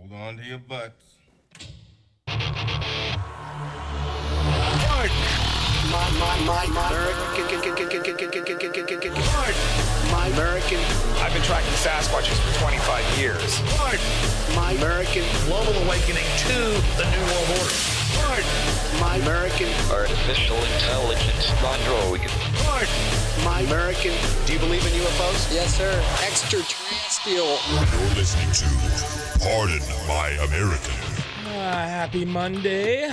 Hold on to your butts. My American. I've been tracking Sasquatches for 25 years. My American. Global awakening to the New World Order. My American. Artificial intelligence, non-droid. My American. Do you believe in UFOs? Yes, sir. Extraterrestrial. You're listening to Pardon My American. Happy Monday.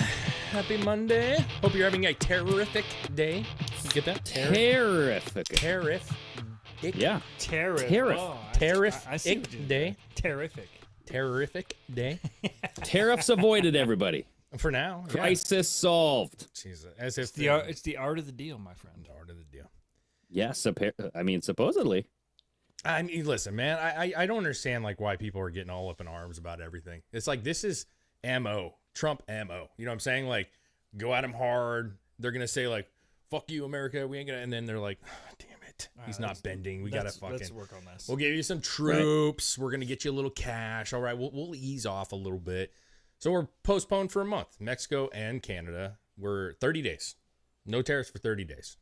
Happy Monday. Hope you're having a terrific day. You get that? Terrific. Tariff. Yeah. Tariff. Tariff. Oh, Terrific I see what you did day. there. Terrific. Terrific day. Tariffs avoided, everybody. For now. Yeah. Crisis solved. Jesus. As if It's the art of the deal, my friend. the art of the deal. Yes, I mean, supposedly. I mean, listen, man, I don't understand like why people are getting all up in arms about everything. It's like this is MO, Trump MO. You know what I'm saying? Like, go at him hard. They're gonna say like, "Fuck you, America." We ain't gonna, and then they're like, oh, "Damn it, he's not bending. We gotta fucking Let's work on this. We'll give you some troops. Right. We're gonna get you a little cash. All right, we'll ease off a little bit." So we're postponed for a month. Mexico and Canada were 30 days. No tariffs for 30 days.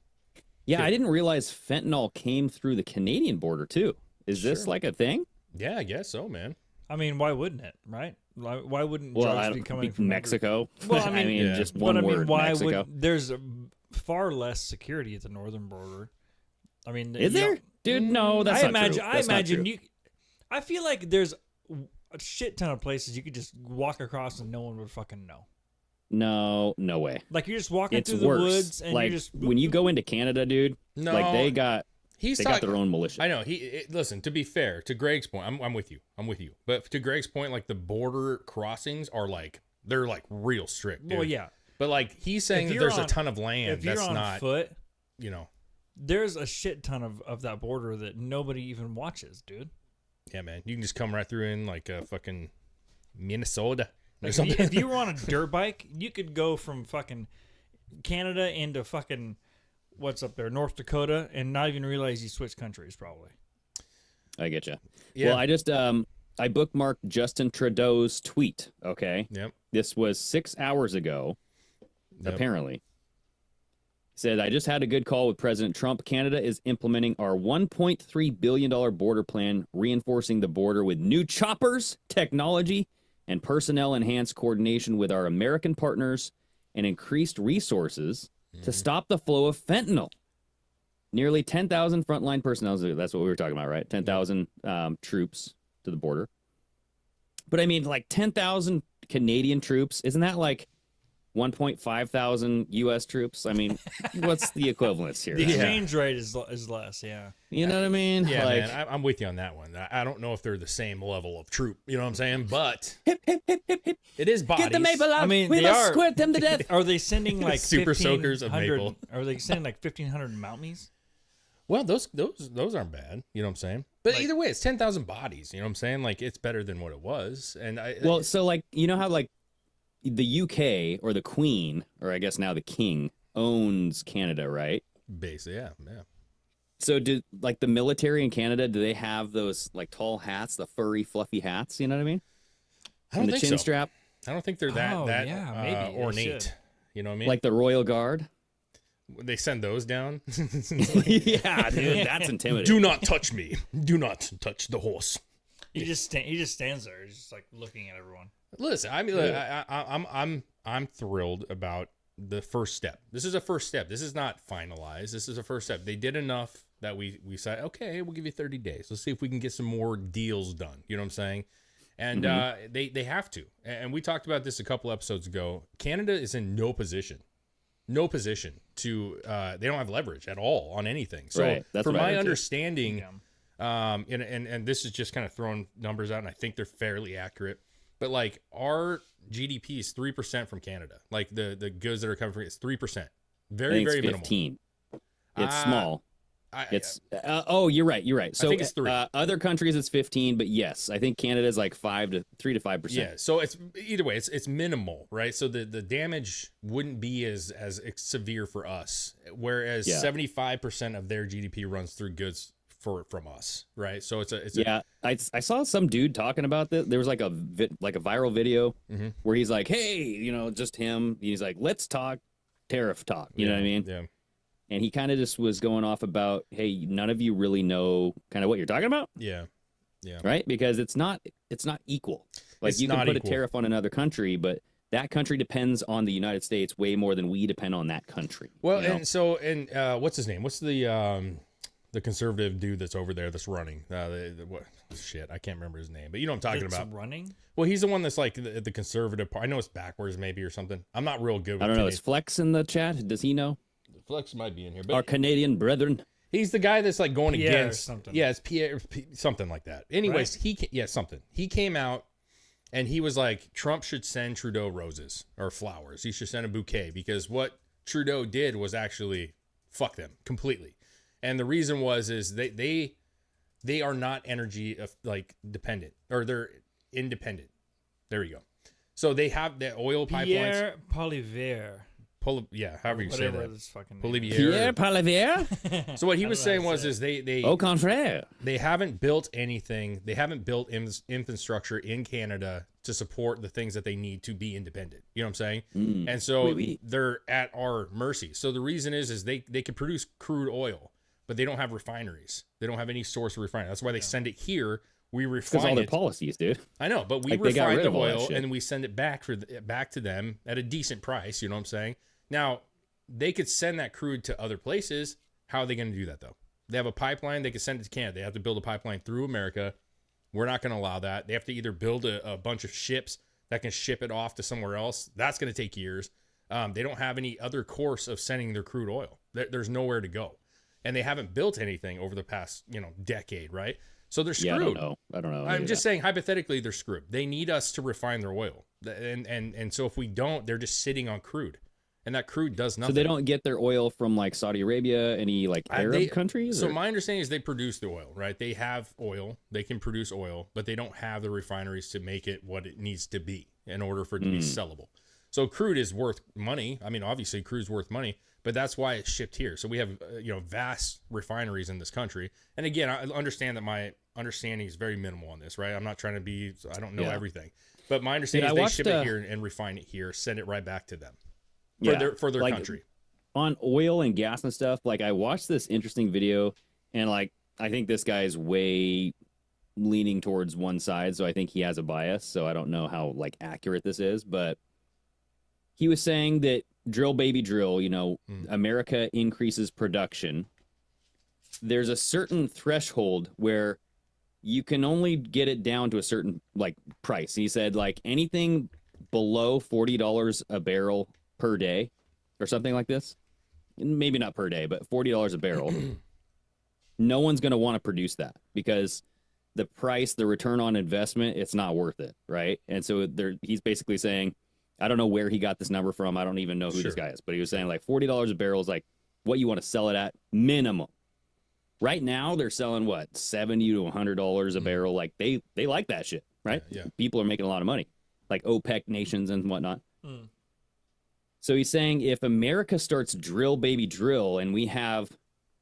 Yeah, I didn't realize fentanyl came through the Canadian border too. Is this like a thing? Yeah, I guess so, man. I mean, why wouldn't it, right? Why wouldn't Well, drugs be coming from Mexico. Well, I mean, yeah. just one word. why Mexico. would there's far less security at the northern border? I mean, Is there, dude? No, that's I not imagine. true. I That's not imagine true. you. I feel like there's a shit ton of places you could just walk across and no one would fucking know. No way. Like you're just walking It's through the worse. woods and Like you're just when you go into Canada, dude. No, like they got He's got their own militia. I know. Listen. To be fair, to Greg's point, I'm with you. I'm with you. But to Greg's point, like the border crossings are like they're like real strict. Dude. Well, yeah. But like he's saying that you're there's on- a ton of land If you're that's on not, foot, you know. there's a shit ton of that border that nobody even watches, dude. Yeah, man. You can just come right through in like fucking Minnesota or Like, something. if you were on a dirt bike, you could go from fucking Canada into fucking what's up there, North Dakota, and not even realize you switched countries. Probably. I get you. Yeah. Well, I just I bookmarked Justin Trudeau's tweet. Okay. Yep. This was 6 hours ago. Yep. Apparently. Said, I just had a good call with President Trump. Canada is implementing our $1.3 billion border plan, reinforcing the border with new choppers, technology, and personnel enhanced coordination with our American partners and increased resources to stop the flow of fentanyl. Nearly 10,000 frontline personnel. That's what we were talking about, right? 10,000 troops to the border. But I mean, like 10,000 Canadian troops, isn't that like 1.5 thousand U.S. troops? I mean, what's the equivalence here? The exchange rate is less. Yeah. You know what I mean? Yeah, like, man. I'm with you on that one. I don't know if they're the same level of troop. You know what I'm saying? But it is bodies. get the maple out. I mean, we they must are- squirt them to death. Are they sending like Super soakers of 1,500 maple. Are they sending like 1,500 Mounties? Well, those aren't bad. You know what I'm saying? But either way, it's 10,000 bodies. You know what I'm saying? Like it's better than what it was. And Well, so like, you know how like the UK or the Queen, or I guess now the King, owns Canada, right? basically, yeah. So do like the military in Canada, do they have those like tall hats, the furry, fluffy hats? You know what I mean? I don't And the think chin so. strap, I don't think they're that Oh, yeah, maybe they ornate. should. You know what I mean? like the Royal Guard. they send those down. Yeah, dude, that's intimidating. Do not touch me. Do not touch the horse. He just stands there, he's just like looking at everyone. Listen, I mean, I'm thrilled about the first step. This is a first step. This is not finalized. This is a first step. They did enough that we said, okay, we'll give you 30 days. Let's see if we can get some more deals done. You know what I'm saying? And they have to. And we talked about this a couple episodes ago. Canada is in no position to. They don't have leverage at all on anything. So Right. That's from what I my heard too. understanding. And this is just kind of throwing numbers out, and I think they're fairly accurate. But like our GDP is 3% from Canada. Like the goods that are coming from it's 3%. Very, I think very it's minimal. 15. It's small. I- It's oh, you're right. So think it's 3. Other countries it's 15, but yes, I think Canada is like 3 to 5%. Yeah, so it's either way, it's minimal, right? So the damage wouldn't be as severe for us, whereas Yeah. 75% of their GDP runs through goods from us, right? So it's a Yeah, I saw some dude talking about this. There was like a viral video where he's like, "Hey, just him." He's like, "Let's talk tariff talk." You know what I mean? Yeah. And he kind of just was going off about, "Hey, none of you really know kind of what you're talking about." Yeah. Yeah. Right? Because it's not equal. Like It's you can not put equal. a tariff on another country, but that country depends on the United States way more than we depend on that country. Well, you know? and what's his name? What's the conservative dude that's over there that's running? What shit? I can't remember his name, but you know what I'm talking It's about. running. Well, he's the one that's like the conservative part. I know it's backwards maybe or something. I'm not real good with I don't know. Is Canadian. Flex in the chat? Does he know? Flex might be in here, Our but Canadian brethren. he's the guy that's like going Pierre or against something. Yeah, it's Pierre, something like that. Anyways, Right. something. He came out and he was like, Trump should send Trudeau roses or flowers. He should send a bouquet because what Trudeau did was actually fuck them completely. And the reason is they are not energy like dependent, or they're independent. There you go. So they have the oil pipelines. Pierre Poilievre. However you say Whatever that. this fucking name Poilievre. Pierre Poilievre? So what he was I don't know saying how to was say is they Au contraire. they haven't built anything. They haven't built infrastructure in Canada to support the things that they need to be independent. You know what I'm saying? And so oui. they're at our mercy. So the reason is they can produce crude oil, but they don't have refineries. They don't have any source of refinery. That's why they send it here. We Because refine all their it. policies, dude. I know, but we Like, they got refine rid the of all that oil shit. and we send it back back to them at a decent price. You know what I'm saying? Now, they could send that crude to other places. How are they going to do that, though? They have a pipeline. They can send it to Canada. They have to build a pipeline through America. We're not going to allow that. They have to either build a bunch of ships that can ship it off to somewhere else. That's going to take years. They don't have any other course of sending their crude oil. There's nowhere to go. And they haven't built anything over the past, decade, right? So they're screwed. Yeah, I don't know. I'm just saying, hypothetically, they're screwed. They need us to refine their oil. And so if we don't, they're just sitting on crude. And that crude does So nothing. they don't get their oil from like Saudi Arabia, any like Arab countries? So or? my understanding is they produce the oil, right? They have oil. They can produce oil, but they don't have the refineries to make it what it needs to be in order for it to be sellable. So crude is worth money. I mean, obviously crude's worth money, but that's why it's shipped here. So we have, vast refineries in this country. And again, I understand that my understanding is very minimal on this, right? I'm not trying to be, I don't know everything, but my understanding is they ship it here and refine it here, send it right back to them for their like, country. On oil and gas and stuff, like I watched this interesting video, and like I think this guy's way leaning towards one side, so I think he has a bias. So I don't know how like accurate this is, but he was saying that drill baby drill, America increases production. There's a certain threshold where you can only get it down to a certain like price. He said like anything below $40 a barrel per day or something like this. Maybe not per day, but $40 a barrel. No one's going to want to produce that because the price, the return on investment, it's not worth it, right? And so he's basically saying, I don't know where he got this number from. I don't even know who this guy is, but he was saying like $40 a barrel is like what you want to sell it at minimum. Right now they're selling what, $70 to $100 a barrel. Like they like that shit, right? Yeah. People are making a lot of money, like OPEC nations and whatnot. So he's saying if America starts drill baby drill and we have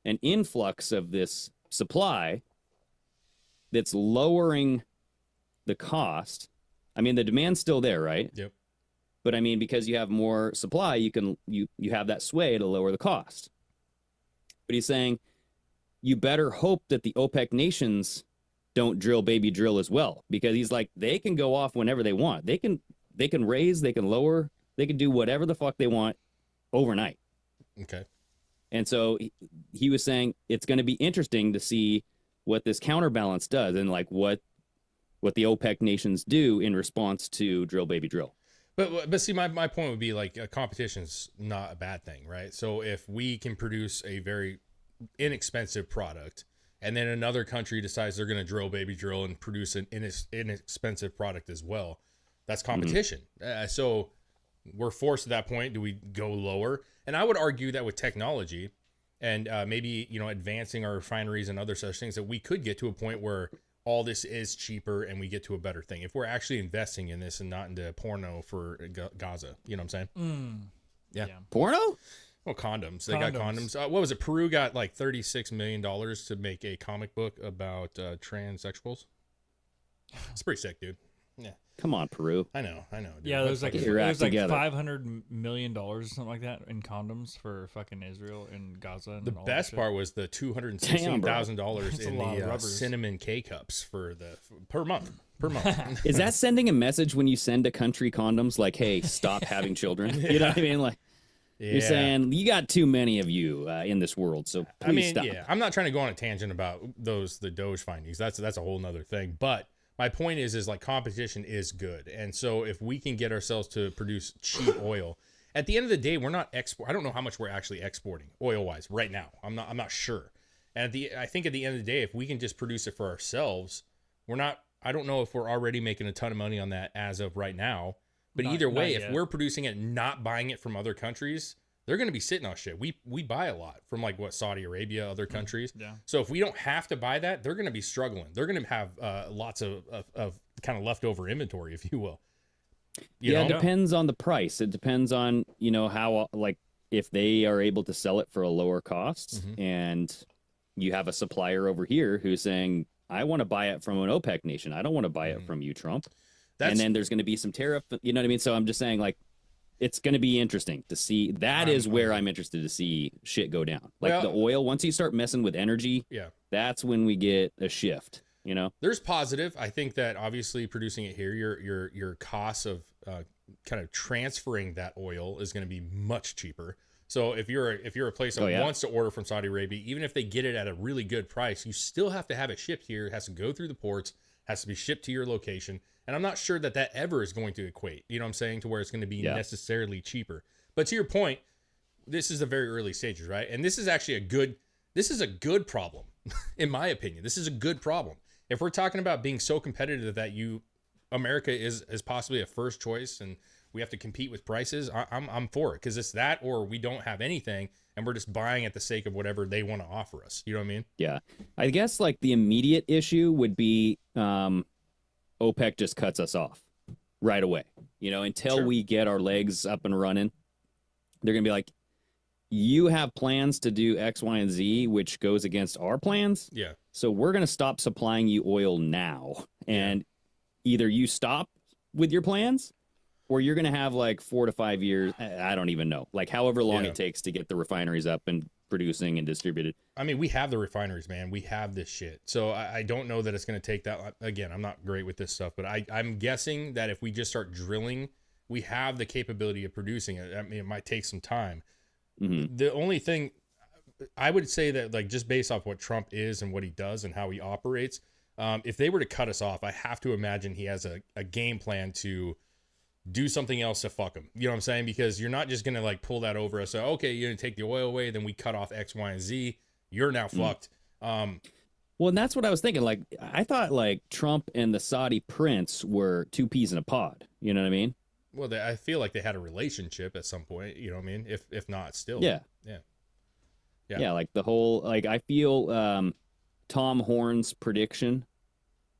an influx of this supply that's lowering the cost. I mean, the demand's still there, right? Yep. But I mean, because you have more supply, you have that sway to lower the cost. But he's saying you better hope that the OPEC nations don't drill baby drill as well, because he's like, they can go off whenever they want. They can raise, they can lower, they can do whatever the fuck they want overnight. Okay. And so he was saying it's going to be interesting to see what this counterbalance does and like what the OPEC nations do in response to drill baby drill. But see, my point would be like competition's not a bad thing, right? So if we can produce a very inexpensive product and then another country decides they're going to drill baby drill and produce an inexpensive product as well, that's competition. So we're forced at that point. Do we go lower? And I would argue that with technology and maybe, advancing our refineries and other such things, that we could get to a point where all this is cheaper and we get to a better thing if we're actually investing in this and not into porno for Gaza. You know what I'm saying? Porno? Well, condoms. They got condoms. What was it? Peru got like $36 million to make a comic book about transsexuals. It's pretty sick, dude. Yeah. Come on, Peru. I know. Dude. Yeah, there's like Get your act together. $500 million or something like that in condoms for fucking Israel and Gaza. And The all best that part was the $216,000 That's a in lot of the rubbers. cinnamon K cups for per month. Is that sending a message when you send a country condoms like, hey, stop having children? You know what I mean? Like, Yeah. you're saying you got too many of you in this world, so please stop. Yeah, I'm not trying to go on a tangent about the Doge findings. That's a whole nother thing. But my point is like competition is good, and so if we can get ourselves to produce cheap oil, at the end of the day, we're not I don't know how much we're actually exporting oil wise right now. I'm not sure. And I think at the end of the day, if we can just produce it for ourselves, we're not. I don't know if we're already making a ton of money on that as of right now. But either way, if we're producing it, not buying it from other countries, they're going to be sitting on shit. We buy a lot from like Saudi Arabia, other countries. Yeah. So if we don't have to buy that, they're going to be struggling. They're going to have lots of kind of leftover inventory, if you will. You know? It depends on the price. It depends on, how, like, if they are able to sell it for a lower cost and you have a supplier over here who's saying, I want to buy it from an OPEC nation. I don't want to buy it from you, Trump. And then there's going to be some tariff, you know what I mean? So I'm just saying, like, it's going to be interesting to see. That is where I'm interested to see shit go down. Like the oil, once you start messing with energy, that's when we get a shift, There's positive. I think that obviously producing it here, your costs of kind of transferring that oil is going to be much cheaper. So if you're a place that wants to order from Saudi Arabia, even if they get it at a really good price, you still have to have it shipped here. It has to go through the ports, has to be shipped to your location. And I'm not sure that ever is going to equate, you know what I'm saying, to where it's going to be necessarily cheaper. But to your point, this is the very early stages, right? And this is actually a good problem, in my opinion. This is a good problem. If we're talking about being so competitive that America is possibly a first choice and we have to compete with prices, I'm for it, because it's that or we don't have anything and we're just buying at the sake of whatever they want to offer us. You know what I mean? Yeah. I guess like the immediate issue would be OPEC just cuts us off right away. Until we get our legs up and running, they're going to be like, you have plans to do X, Y, and Z, which goes against our plans. Yeah. So we're going to stop supplying you oil now. And either you stop with your plans or you're going to have like 4 to 5 years. I don't even know, like however long it takes to get the refineries up and producing and distributed. I mean, we have the refineries, man. We have this shit. So I don't know that it's going to take that long. Again, I'm not great with this stuff, but I'm guessing that if we just start drilling, we have the capability of producing it. I mean, it might take some time. The only thing I would say that, like, just based off what Trump is and what he does and how he operates, if they were to cut us off, I have to imagine he has a game plan to do something else to fuck him. You know what I'm saying? Because you're not just going to like pull that over us. So, okay, you're going to take the oil away, then we cut off X, Y, and Z. You're now fucked. Well, and that's what I was thinking. Like, I thought like Trump and the Saudi prince were two peas in a pod. You know what I mean? Well, I feel like they had a relationship at some point. You know what I mean? If not, still. Yeah. Like the whole, like, I feel Tom Horn's prediction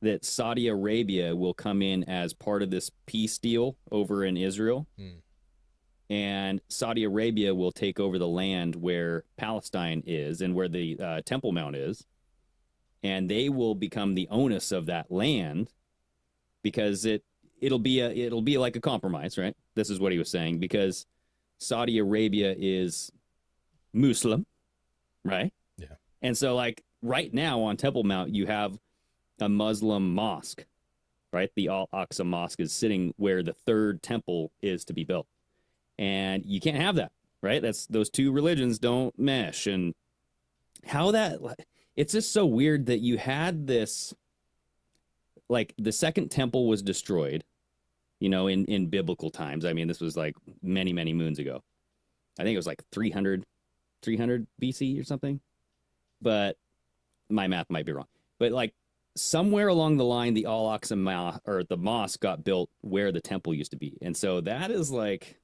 that Saudi Arabia will come in as part of this peace deal over in Israel. And Saudi Arabia will take over the land where Palestine is and where the Temple Mount is. And they will become the onus of that land because it'll be like a compromise, right? This is what he was saying, because Saudi Arabia is Muslim, right? Yeah. And so like right now on Temple Mount, you have a Muslim mosque, right? The Al-Aqsa Mosque is sitting where the third temple is to be built. And you can't have that, right? Those two religions don't mesh. And it's just so weird that you had this, like the second temple was destroyed, in biblical times. I mean, this was like many, many moons ago. I think it was like 300 BC or something, but my math might be wrong. But like somewhere along the line, the Al-Aqsa or the mosque got built where the temple used to be. And so that is like,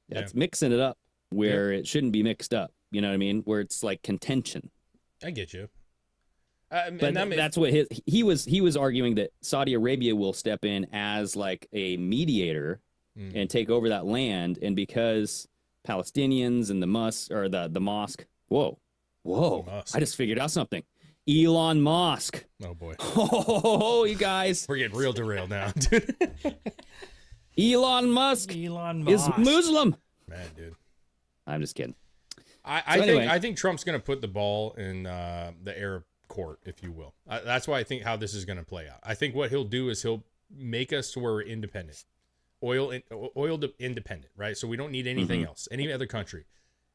that's mixing it up where it shouldn't be mixed up. You know what I mean? Where it's like contention. I get you. But that's what he was arguing, that Saudi Arabia will step in as like a mediator and take over that land. And because Palestinians and the mosque. Whoa. Musk. I just figured out something. Elon Musk. Oh boy. Oh, you guys. We're getting real derailed now, dude. Elon Musk Elon is Musk. Muslim. Man, dude. I'm just kidding. I think Trump's going to put the ball in the Arab court, if you will. That's why I think how this is going to play out. I think what he'll do is he'll make us to where we're independent, oil independent, right? So we don't need anything else, any other country.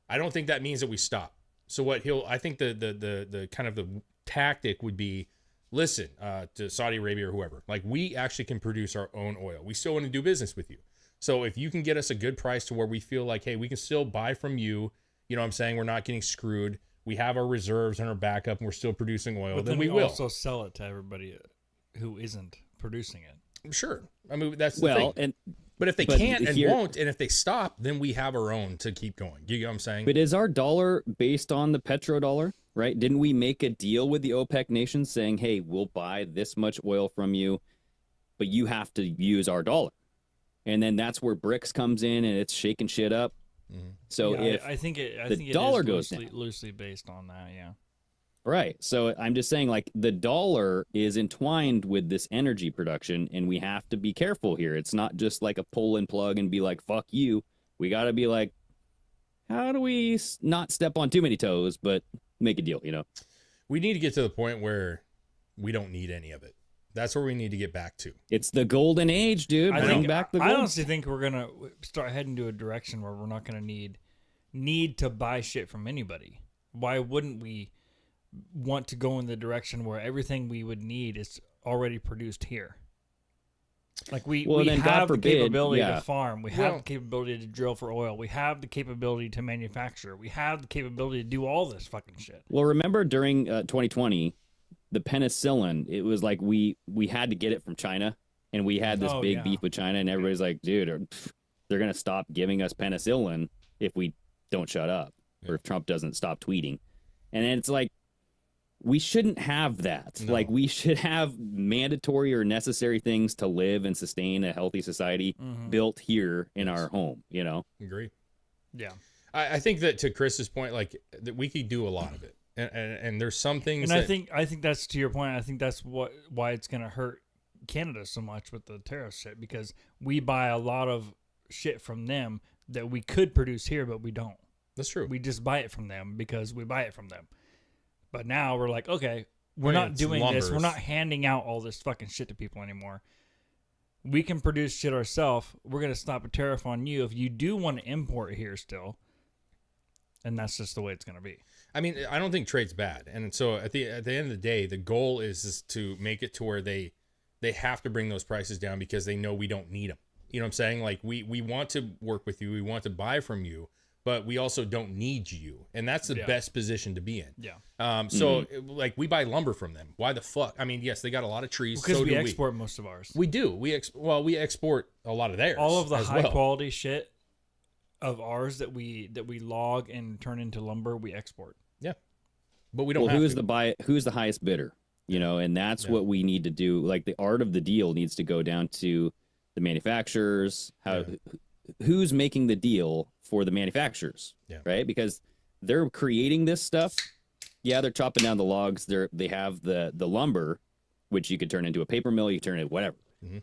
I don't think that means that we stop. So I think the kind of the tactic would be, listen to Saudi Arabia or whoever, like we actually can produce our own oil. We still want to do business with you. So if you can get us a good price to where we feel like, hey, we can still buy from you, you know what I'm saying? We're not getting screwed. We have our reserves and our backup and we're still producing oil. But then we will also sell it to everybody who isn't producing it. Sure. I mean, that's the thing. But if they can't and won't, and if they stop, then we have our own to keep going. You know what I'm saying? But is our dollar based on the petrodollar, right? Didn't we make a deal with the OPEC nations saying, hey, we'll buy this much oil from you, but you have to use our dollar? And then that's where BRICS comes in and it's shaking shit up. So if I think it dollar is goes loosely based on that, yeah. Right. So I'm just saying, like, the dollar is entwined with this energy production, and we have to be careful here. It's not just like a pull and plug and be like, fuck you. We got to be like, how do we not step on too many toes, but make a deal, you know? We need to get to the point where we don't need any of it. That's where we need to get back to. It's the golden age, dude. Bring back the gold. I honestly think we're going to start heading to a direction where we're not going to need to buy shit from anybody. Why wouldn't we want to go in the direction where everything we would need is already produced here? Like we have the capability to farm. We have the capability to drill for oil. We have the capability to manufacture. We have the capability to do all this fucking shit. Well, remember during 2020, the penicillin, it was like we had to get it from China, and we had this big beef with China, and everybody's like, dude, they're going to stop giving us penicillin if we don't shut up, or if Trump doesn't stop tweeting. And then it's like, we shouldn't have that. No. Like, we should have mandatory or necessary things to live and sustain a healthy society built here in our home, you know? Agree. Yeah. I think that, to Chris's point, like, that we could do a lot of it. And there's some things and I think that's, to your point, I think that's why it's going to hurt Canada so much with the tariff shit, because we buy a lot of shit from them that we could produce here, but we don't. That's true. We just buy it from them because we buy it from them. But now we're like, okay, we're not doing this. We're not handing out all this fucking shit to people anymore. We can produce shit ourselves. We're going to stop a tariff on you if you do want to import here still. And that's just the way it's going to be. I mean, I don't think trade's bad. And so at the end of the day, the goal is to make it to where they have to bring those prices down because they know we don't need them. You know what I'm saying? Like, we want to work with you. We want to buy from you. But we also don't need you, and that's the best position to be in. Yeah. So, like, we buy lumber from them. Why the fuck? I mean, yes, they got a lot of trees. Because so we export most of ours. We do. We export a lot of theirs. All of the high quality shit of ours that we log and turn into lumber, we export. Yeah. But we don't. Well, who's the highest bidder? You know, and that's what we need to do. Like, the art of the deal needs to go down to the manufacturers. Who's making the deal for the manufacturers, right? Because they're creating this stuff. Yeah, they're chopping down the logs. They have the lumber, which you could turn into a paper mill. You can turn it whatever.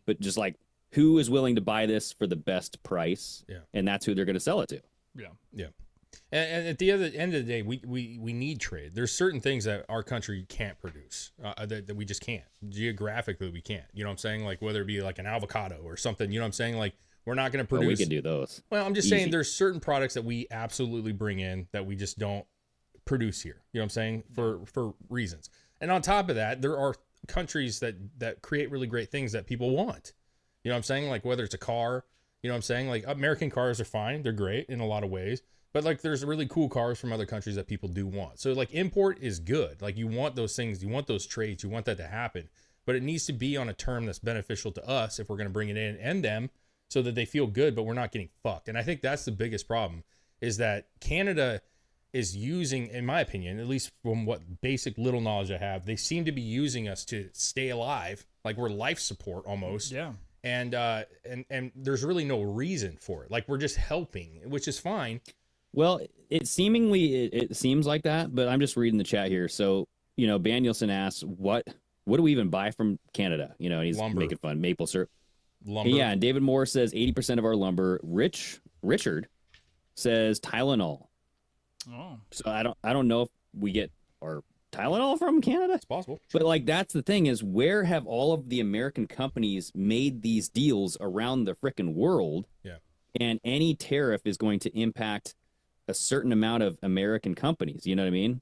But just like, who is willing to buy this for the best price? Yeah, and that's who they're going to sell it to. Yeah. And at the end of the day, we need trade. There's certain things that our country can't produce, that we just can't. Geographically, we can't. You know what I'm saying? Like, whether it be like an avocado or something. You know what I'm saying? Like, we're not going to produce. Oh, we could do those. Well, I'm just saying there's certain products that we absolutely bring in that we just don't produce here. You know what I'm saying? For reasons. And on top of that, there are countries that create really great things that people want. You know what I'm saying? Like, whether it's a car, you know what I'm saying? Like, American cars are fine. They're great in a lot of ways. But, like, there's really cool cars from other countries that people do want. So, like, import is good. Like, you want those things. You want those trades. You want that to happen. But it needs to be on a term that's beneficial to us if we're going to bring it in and them, so that they feel good, but we're not getting fucked. And I think that's the biggest problem, is that Canada is using, in my opinion, at least from what basic little knowledge I have, they seem to be using us to stay alive, like we're life support almost. Yeah. and there's really no reason for it. Like we're just helping, which is fine. Well, it seems like that, but I'm just reading the chat here. So, Danielson asks, what do we even buy from Canada? And he's Lumber. making fun. Maple syrup. Lumber. Yeah, and David Moore says 80% of our lumber. Richard says Tylenol. Oh. So I don't know if we get our Tylenol from Canada. It's possible. But like that's the thing is where have all of the American companies made these deals around the frickin' world? Yeah. And any tariff is going to impact a certain amount of American companies. You know what I mean?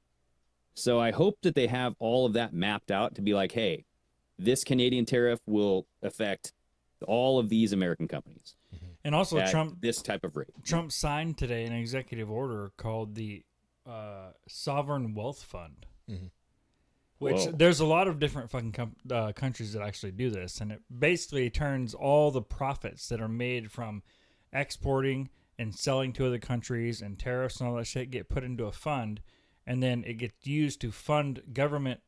So I hope that they have all of that mapped out to be like, hey, this Canadian tariff will affect all of these American companies. And also, at Trump this type of rate. Trump signed today an executive order called the Sovereign Wealth Fund, which Whoa. there's a lot of different fucking countries that actually do this, and it basically turns all the profits that are made from exporting and selling to other countries and tariffs and all that shit get put into a fund, and then it gets used to fund government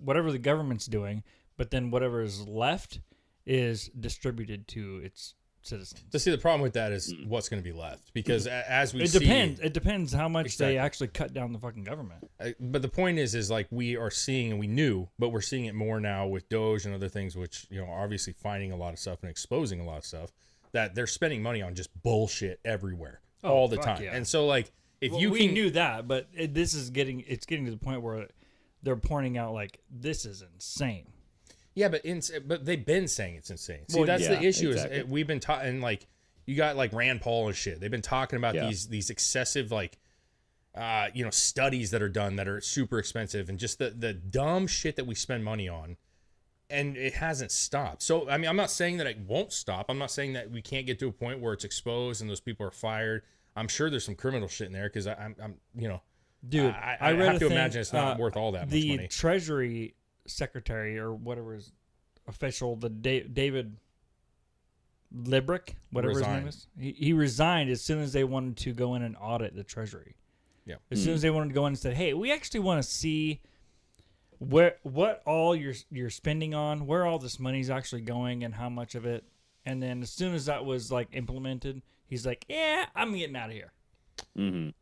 whatever the government's doing, but then whatever is left is distributed to its citizens. So see, the problem with that is what's going to be left, because as we It see, depends. It depends how much Exactly. they actually cut down the fucking government. But the point is like we are seeing, and we knew, but we're seeing it more now with Doge and other things, which are obviously finding a lot of stuff and exposing a lot of stuff, that they're spending money on just bullshit everywhere all the fuck time. yeah. And so like if Well, you we can, knew that, but it's getting to the point where they're pointing out like this is insane. yeah, but they've been saying it's insane. See, Well, that's yeah, the issue exactly. is we've been talking, like you got like Rand Paul and shit. They've been talking about Yeah. these excessive like studies that are done that are super expensive, and just the dumb shit that we spend money on, and it hasn't stopped. So I mean, I'm not saying that it won't stop. I'm not saying that we can't get to a point where it's exposed and those people are fired. I'm sure there's some criminal shit in there, because I'm Dude, I read have a to thing, imagine it's not worth all that much the money. Treasury Secretary or whatever his official, the David Librick, whatever his name is, he resigned as soon as they wanted to go in and audit the Treasury. Yeah. As soon as they wanted to go in and said, "Hey, we actually want to see what all you're spending on, where all this money's actually going, and how much of it." And then as soon as that was like implemented, he's like, "Yeah, I'm getting out of here."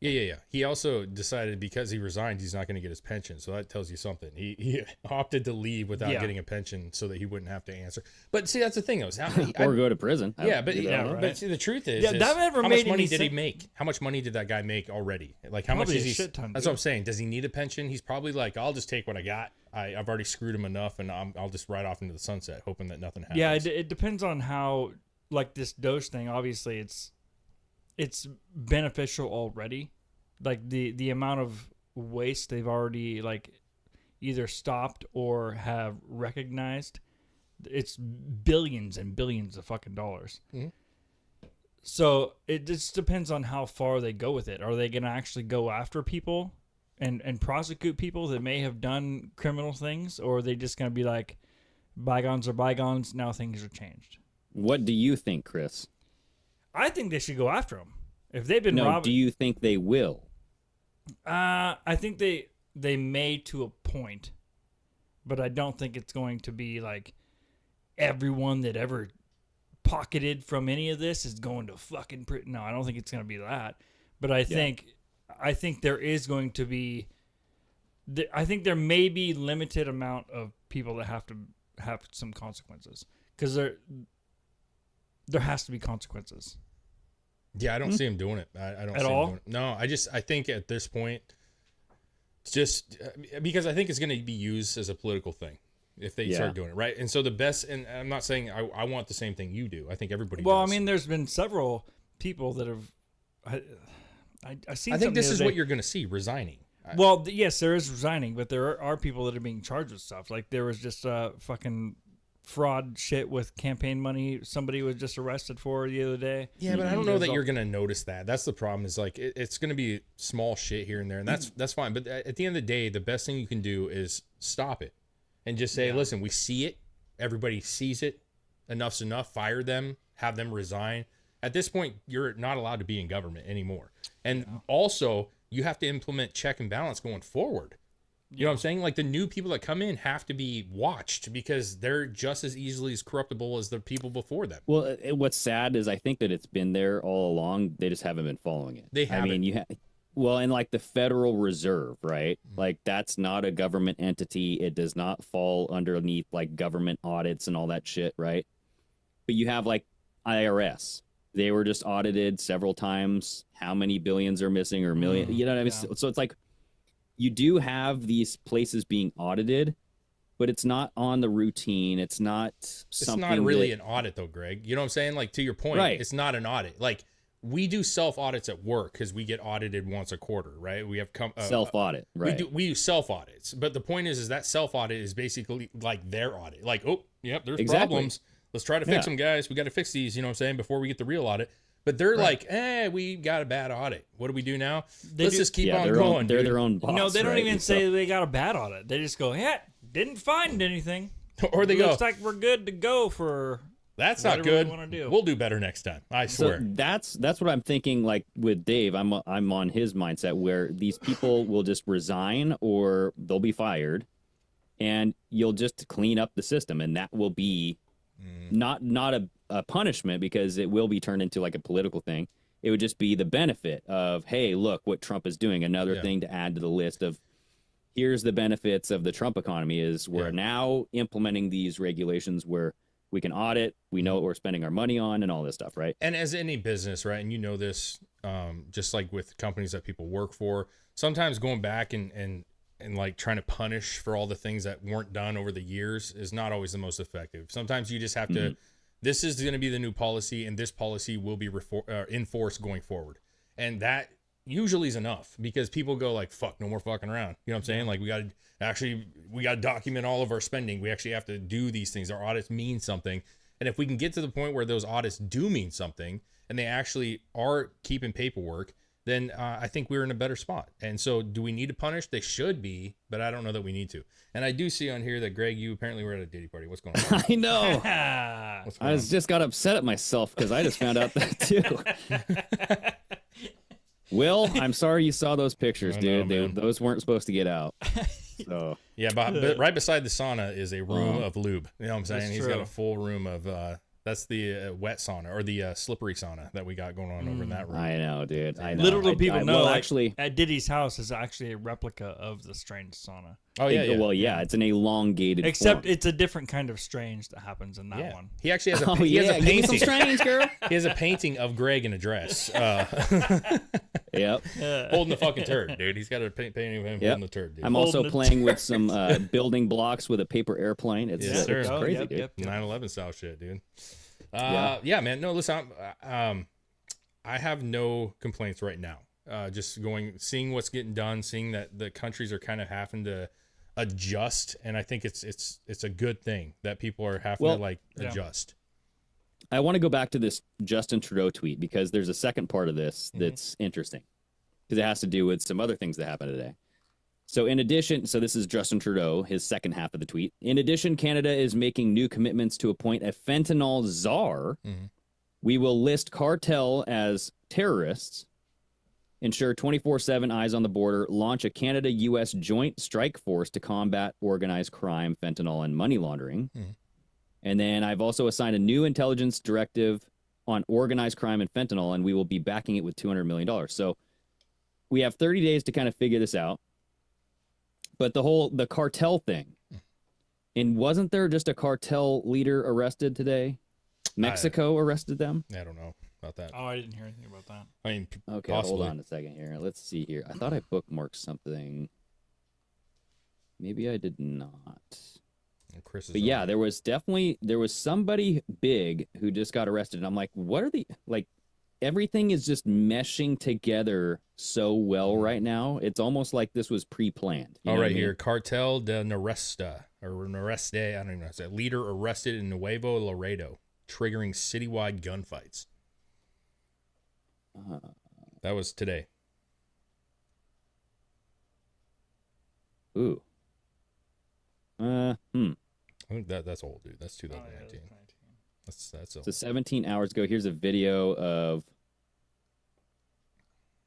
Yeah. He also decided because he resigned, he's not going to get his pension. So that tells you something. He opted to leave without Yeah. getting a pension so that he wouldn't have to answer. But see, that's the thing, though. is Or go to prison. yeah, but right. but see, the truth is, Yeah, that never how made much money any did he sense. make? How much money did that guy make already? Like, how much Probably is a he? shit ton, That's dude. what I'm saying. Does he need a pension? He's probably like, I'll just take what I got. I've already screwed him enough, and I'll just ride off into the sunset, hoping that nothing happens. Yeah, it depends on how, like this Doge thing. Obviously, it's beneficial already. Like the amount of waste they've already like either stopped or have recognized, it's billions and billions of fucking dollars. Mhm. So it just depends on how far they go with it. Are they going to actually go after people and prosecute people that may have done criminal things, or are they just going to be like, bygones are bygones, now things are changed? What do you think, Chris? I think they should go after them. If they've been No, robbing, do you think they will? I think they may to a point, but I don't think it's going to be like everyone that ever pocketed from any of this is going to fucking no, I don't think it's going to be that. But I think there is going to be I think there may be limited amount of people that have to have some consequences, because there has to be consequences. Yeah, I don't see him doing it. I don't At see all? him doing it. No, I think at this point, it's just because I think it's going to be used as a political thing if they start doing it, right? And so the best, and I'm not saying I want the same thing you do. I think everybody Well, does. I mean, there's been several people that have. I see. I think this is what you're going to see, resigning. Well, yes, there is resigning, but there are people that are being charged with stuff. Like there was just fucking fraud shit with campaign money. Somebody was just arrested for the other day. Yeah, but I don't know that There's you're going to notice that. That's the problem. Is like it's going to be small shit here and there, and that's fine. But at the end of the day, the best thing you can do is stop it and just say, listen, we see it. Everybody sees it. Enough's enough. Fire them. Have them resign. At this point, you're not allowed to be in government anymore. And also, you have to implement check and balance going forward. You know what I'm saying? Like the new people that come in have to be watched because they're just as easily as corruptible as the people before them. Well, what's sad is I think that it's been there all along. They just haven't been following it. They haven't. I mean, well, and like the Federal Reserve, right? Like that's not a government entity. It does not fall underneath like government audits and all that shit, right? But you have like IRS. They were just audited several times. How many billions are missing or million? You know what I mean? So it's like you do have these places being audited, but it's not on the routine. It's not something. It's not really an audit though, Greg. You know what I'm saying? Like to your point, Right. It's not an audit. Like we do self audits at work because we get audited once a quarter, right? We have self audit, right? We do self audits, but the point is that self audit is basically like their audit. Like, oh, yep, there's problems. Let's try to fix them, guys. We got to fix these. You know what I'm saying? Before we get the real audit. But they're like, we got a bad audit. What do we do now? Let's just keep on going. They're dude. their own boss. No, they don't right? even say they got a bad audit. They just go, yeah, didn't find anything. Or they go, looks like we're good to go for. That's not whatever we good. wanna do. We'll do better next time. I swear. So that's what I'm thinking. Like with Dave, I'm on his mindset where these people will just resign or they'll be fired, and you'll just clean up the system, and that will be not a punishment because it will be turned into like a political thing. It would just be the benefit of, hey, look what Trump is doing. Another thing to add to the list of here's the benefits of the Trump economy is we're now implementing these regulations where we can audit, we know what we're spending our money on and all this stuff, right? And as any business, right, and you know this, just like with companies that people work for, sometimes going back and like trying to punish for all the things that weren't done over the years is not always the most effective. Sometimes you just have to, this is going to be the new policy and this policy will be enforced going forward. And that usually is enough because people go like, fuck, no more fucking around. You know what I'm saying? Like we got to document all of our spending. We actually have to do these things. Our audits mean something. And if we can get to the point where those audits do mean something and they actually are keeping paperwork, then I think we're in a better spot. And so do we need to punish? They should be, but I don't know that we need to. And I do see on here that, Greg, you apparently were at a Diddy party. What's going on? I know. What's going I just got upset at myself because I just found out that too. Will, I'm sorry you saw those pictures, dude. Those weren't supposed to get out. So yeah, but right beside the sauna is a room of lube. You know what I'm saying? He's got a full room of that's the wet sauna or the slippery sauna that we got going on over in that room. I know, dude. I know. Little do people know, well, like, actually, at Diddy's house is actually a replica of the strange sauna. Oh yeah, Well, yeah, it's an elongated. Except form. it's a different kind of strange that happens in that one. He actually has a, Oh he has yeah, a give me some painting. strange, girl. He has a painting of Greg in a dress, Yep. holding the fucking turd, dude. He's got a painting of him holding the turd, dude. I'm also Holding it. playing with some building blocks with a paper airplane. It's, Yes, sir. it's Oh, crazy, yep, dude. yep. 9/11 style shit, dude. Yeah. Yeah, man. No, listen, I have no complaints right now. Just seeing what's getting done, seeing that the countries are kind of having to adjust, and I think it's a good thing that people are having to adjust. I want to go back to this Justin Trudeau tweet because there's a second part of this that's interesting because it has to do with some other things that happened today. So in addition, so this is Justin Trudeau, his second half of the tweet. In addition, Canada is making new commitments to appoint a fentanyl czar. We will list cartel as terrorists, ensure 24/7 eyes on the border, launch a Canada-U.S. joint strike force to combat organized crime, fentanyl, and money laundering. And then I've also assigned a new intelligence directive on organized crime and fentanyl, and we will be backing it with $200 million. So we have 30 days to kind of figure this out. But the cartel thing, and wasn't there just a cartel leader arrested today? Mexico arrested them? I don't know about that. Oh, I didn't hear anything about that. I mean, Okay, possibly. hold on a second here. Let's see here. I thought I bookmarked something. Maybe I did not. Chris is But yeah, there was somebody big who just got arrested. And I'm like, what are the, like, everything is just meshing together so well right now. It's almost like this was pre-planned. You know All what right, I mean? here, Cartel de Noreste, or Noreste, I don't even know how to say it. Leader arrested in Nuevo Laredo, triggering citywide gunfights. That was today. Ooh. I think that's old, dude. That's 2019. That's old. So 17 hours ago, here's a video of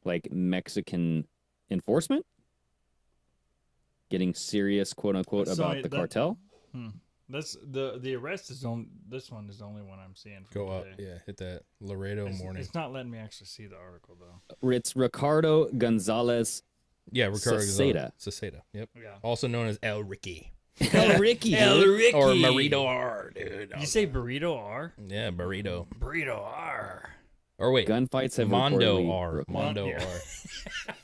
like Mexican enforcement. getting serious, quote unquote, So about the cartel. That's the arrest is on. This one is the only one I'm seeing. From Go up, today. yeah, hit that Laredo morning. It's not letting me actually see the article though. It's Ricardo Gonzalez. Yeah, Ricardo Ceseda. Ceseda. Yep. Yeah. Also known as El Ricky. El Ricky. Ricky. Or Burrito R, dude. Did you say burrito R? Yeah, burrito. Burrito R. Or wait, Gunfights have Mondo reportedly R. broken out. Mondo Yeah. R.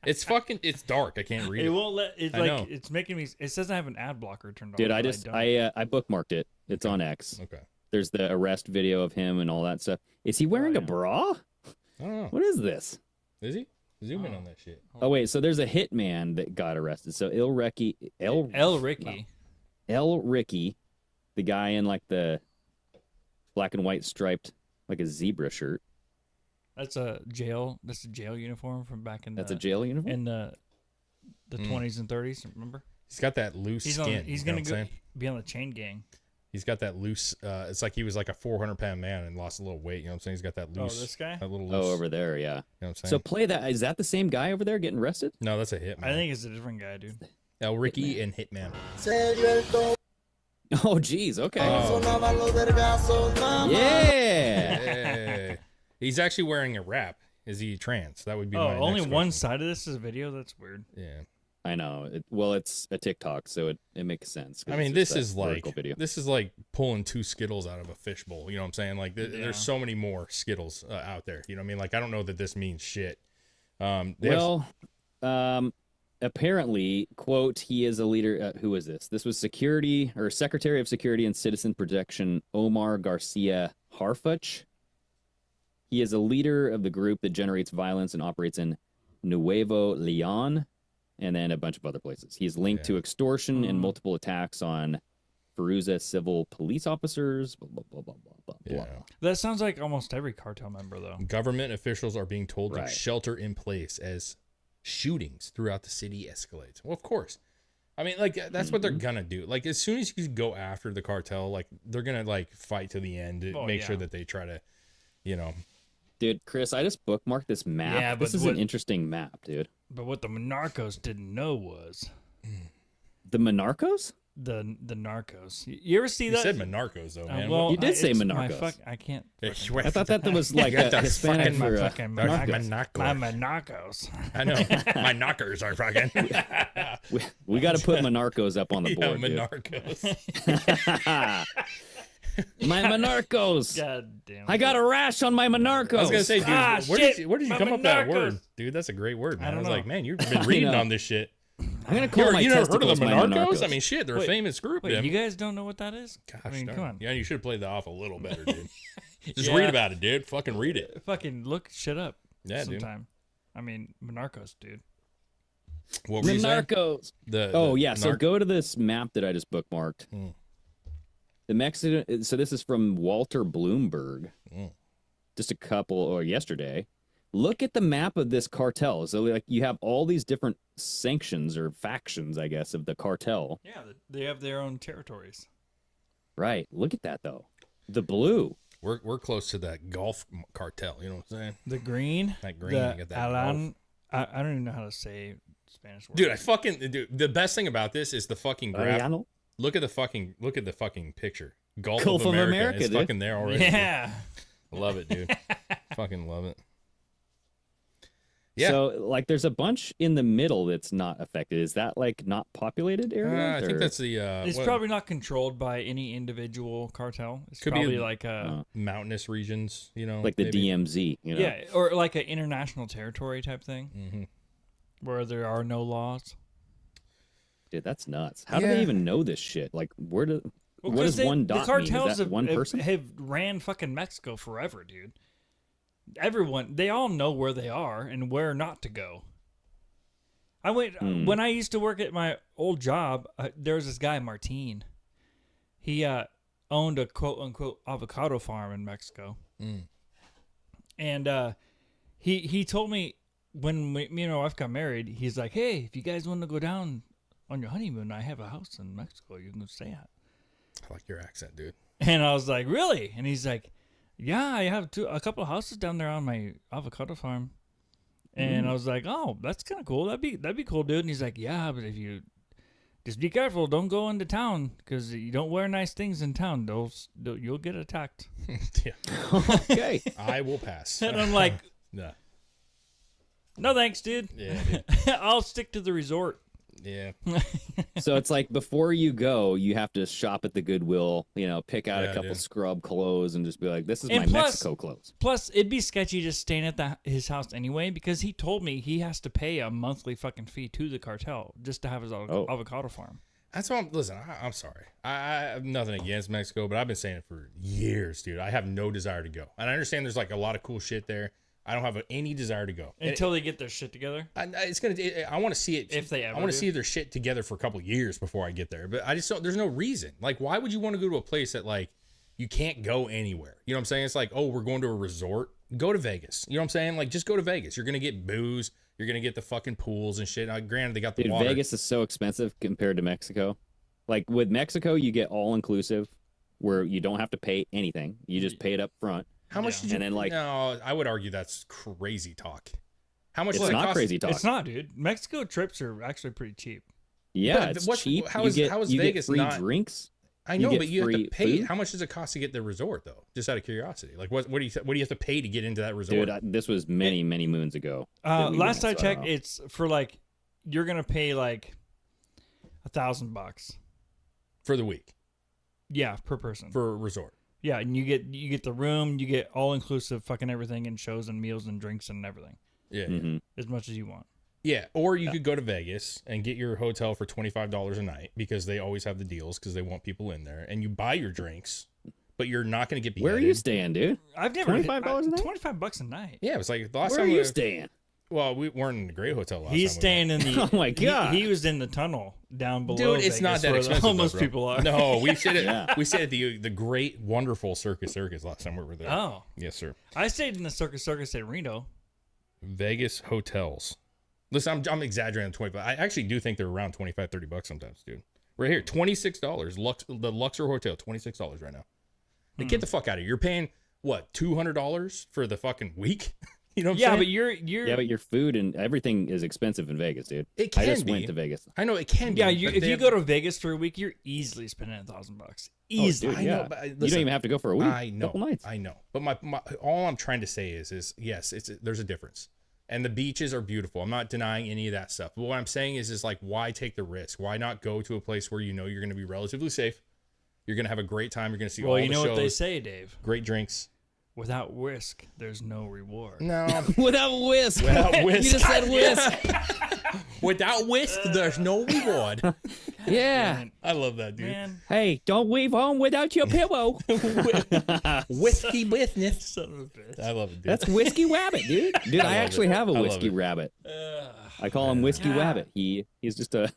It's dark. I can't read It it. won't let. It's I like know. it's making me. It says I have an ad blocker turned on. Dude, but I just don't. I bookmarked it. It's on X. Okay. There's the arrest video of him and all that stuff. Is he wearing a yeah. bra? I don't know. What is this? Is he? Zoom in on that shit. Oh wait, so there's a hitman that got arrested. So El Ricky, El Ricky. El Ricky, the guy in like the black and white striped, like a zebra shirt. That's a jail. That's a jail uniform from back in. That's the, a jail uniform. in the 20s and 30s. Remember? He's got that loose He's skin. on. He's you know gonna what go I'm saying? be on the chain gang. He's got that loose. It's like he was like a 400-pound man and lost a little weight. You know what I'm saying? He's got that Oh, loose. this guy? That little loose. Oh, over there, yeah. You know what I'm saying? So play that. Is that the same guy over there getting arrested? No, that's a hitman. I think it's a different guy, dude. El Ricky and Hitman. Oh, geez. Okay. Oh. Yeah. Hey. He's actually wearing a wrap. Is he trans? That would be my Only next one question. side of this is a video. That's weird. Yeah. I know. Well, it's a TikTok, so it makes sense. 'cause I mean, it's this just is that like vertical video. this is like pulling two Skittles out of a fishbowl. You know what I'm saying? Like, Yeah. there's so many more Skittles out there. You know what I mean? Like, I don't know that this means shit. They have- Well, apparently, quote, he is a leader. Who is this? This was Secretary of Security and Citizen Protection Omar Garcia Harfuch. He is a leader of the group that generates violence and operates in Nuevo Leon and then a bunch of other places. He's linked to extortion and multiple attacks on Feruza civil police officers. Blah, blah, blah, blah, blah, blah. yeah. That sounds like almost every cartel member, though. Government officials are being told Right. to shelter in place as shootings throughout the city escalate. Well, of course. I mean, like, that's what they're gonna do. Like, as soon as you go after the cartel, like, they're gonna like fight to the end to make sure that they try to, you know. Dude, Chris, I just bookmarked this map. Yeah, this but is what- an interesting map, dude. But what the Narcos didn't know was The Monarcos? the Narcos. You ever see You that? said Monarcos though, man. well, You did say it's my Monarcos. I can't. I thought that was like got a that Hispanic fucking- for fucking Monarcos. My Monarcos. I know my knockers are fucking. we got to put Monarcos up on the Yeah, board, dude. Monarcos. My Monarcos. God damn. I got a rash on my Monarcos. I was gonna say, dude, Ah, where shit, did you my come up with that Monarcos. word, dude? That's a great word, man. I, don't was know. like, man, you've been reading know. on this shit. I'm gonna call my You never heard of testicles the my Monarcos? I mean, shit, they're a Wait, famous group. Wait, them. you guys don't know what that is? Gosh, I mean, darn. come on. Yeah, you should have played that off a little better, dude. Just Yeah. read about it, dude. Fucking read it. Fucking look shit up. Yeah, dude. sometime. I mean, Monarcos, dude. What were you saying? Monarcos. The Yeah, so narc- go to this map that I just bookmarked. The Mexican. So this is from Walter Bloomberg. Just a couple or yesterday. Look at the map of this cartel. So like you have all these different sanctions or factions, I guess, of the cartel. Yeah, they have their own territories. Right. Look at that though. The blue. We're close to that golf cartel. You know what I'm saying? The green. That green, The you got that Alan. I don't even know how to say Spanish word. Dude, the best thing about this is the fucking graph. Arellano? Look at the fucking picture. Gulf Gulf of of America. America, It's dude. fucking there already. dude. Yeah. Love it, dude. Fucking love it. Yeah. So like there's a bunch in the middle that's not affected. Is that like not populated area? I think that's the It's probably not controlled by any individual cartel. It's Could be probably a- like a mountainous regions. You know, like the maybe. DMZ, you know. yeah, or like an international territory type thing, Mm-hmm. where there are no laws. Dude, that's nuts. How do Yeah. they even know this shit? Like where do Well, what 'cause does one the dot mean? cartels Is that one person? have ran fucking Mexico forever, dude. Everyone, they all know where they are and where not to go. I went when I used to work at my old job. There was this guy Martin. He owned a quote unquote avocado farm in Mexico, and he told me when me and my wife got married, he's like, "Hey, if you guys want to go down on your honeymoon, I have a house in Mexico you can go stay at." I like your accent, dude. And I was like, "Really?" And he's like, "Yeah, I have a couple of houses down there on my avocado farm." And I was like, oh, that's kind of cool. That'd be cool, dude. And he's like, yeah, but if you just be careful, don't go into town because you don't wear nice things in town. You'll get attacked. Yeah. Okay. I will pass. And I'm like, Nah. no thanks, dude. Yeah, dude. I'll stick to the resort. Yeah. So it's like before you go, you have to shop at the Goodwill, pick out a Yeah, couple dude. scrub clothes and just be like, this is And my plus- Mexico clothes. Plus, it'd be sketchy just staying at his house anyway because he told me he has to pay a monthly fucking fee to the cartel just to have his avocado farm. That's why I'm sorry. I have nothing against Mexico, but I've been saying it for years, dude. I have no desire to go. And I understand there's like a lot of cool shit there. I don't have any desire to go. Until they get their shit together. I want to see it. If they ever I want to do. see their shit together for a couple of years before I get there. But I just don't, there's no reason. Like, why would you want to go to a place that like you can't go anywhere? You know what I'm saying? It's like, oh, we're going to a resort. Go to Vegas. You know what I'm saying? Like, just go to Vegas. You're going to get booze. You're going to get the fucking pools and shit. Now, granted, they got the Dude, water. Vegas is so expensive compared to Mexico. Like with Mexico, you get all inclusive where you don't have to pay anything. You just pay it up front. How much did you? And then, like- no, I would argue that's crazy talk. How much It's does it not cost? crazy talk. It's not, dude. Mexico trips are actually pretty cheap. Yeah, But it's what's- cheap. how you is- get, how is you Vegas get free not- drinks. I know, get but you have to free pay. food? How much does it cost to get the resort, though? Just out of curiosity, like what do you have to pay to get into that resort? Dude, this was many moons ago. that we Last went, I so don't checked, know. it's for like you're gonna pay like $1,000. for the week Yeah, per person. for a resort. Yeah, and you get the room, you get all inclusive fucking everything and shows and meals and drinks and everything. Yeah, Mhm. As much as you want. yeah. Or you could go to Vegas and get your hotel for $25 a night because they always have the deals because they want people in there, and you buy your drinks, but you're not going to get beheaded. Where are you staying, dude? I've never $25 a night? $25 a night. Yeah, it was like the last Where are time. you staying? Well, we weren't in the great hotel last time. He's we staying in the. Oh my God. He was in the tunnel down below. Dude, it's not Vegas that where expensive. the homeless though, bro. people are. No, we stayed at Yeah. we stayed at the great, wonderful Circus last time we were there. Oh, Yes, sir. I stayed in the Circus in Reno. Vegas hotels. Listen, I'm exaggerating on 25. I actually do think they're around $25-$30 sometimes, dude. Right here, $26. The Luxor Hotel, $26 right now. Like, get the fuck out of here. You're paying what, $200 for the fucking week? You know what I'm Yeah, saying? but you're Yeah, but your food and everything is expensive in Vegas, dude. It can I just be. went to Vegas. I know it can be. yeah. but If they you have- go to Vegas for a week, you're easily spending $1,000. Easily. Dude, I know, yeah. but You listen, don't even have to go for a week. I know. Couple nights. I know. But my all I'm trying to say is yes, there's a difference. And the beaches are beautiful. I'm not denying any of that stuff. But what I'm saying is like, why take the risk? Why not go to a place where you know you're going to be relatively safe? You're going to have a great time. You're going to see all Well, the you know shows. what they say, Dave. Great drinks. Without risk, there's no reward. No. Without whisk. Without whisk. You just said whisk. Without whisk, there's no reward. Yeah. I love that, dude. Man, Hey, don't leave home without your pillow. Whiskey business. son of a bitch. I love it, dude. That's Whiskey Rabbit, dude. Dude, I love actually it. have a I love Whiskey it. Rabbit. I call him Whiskey Rabbit. He's just a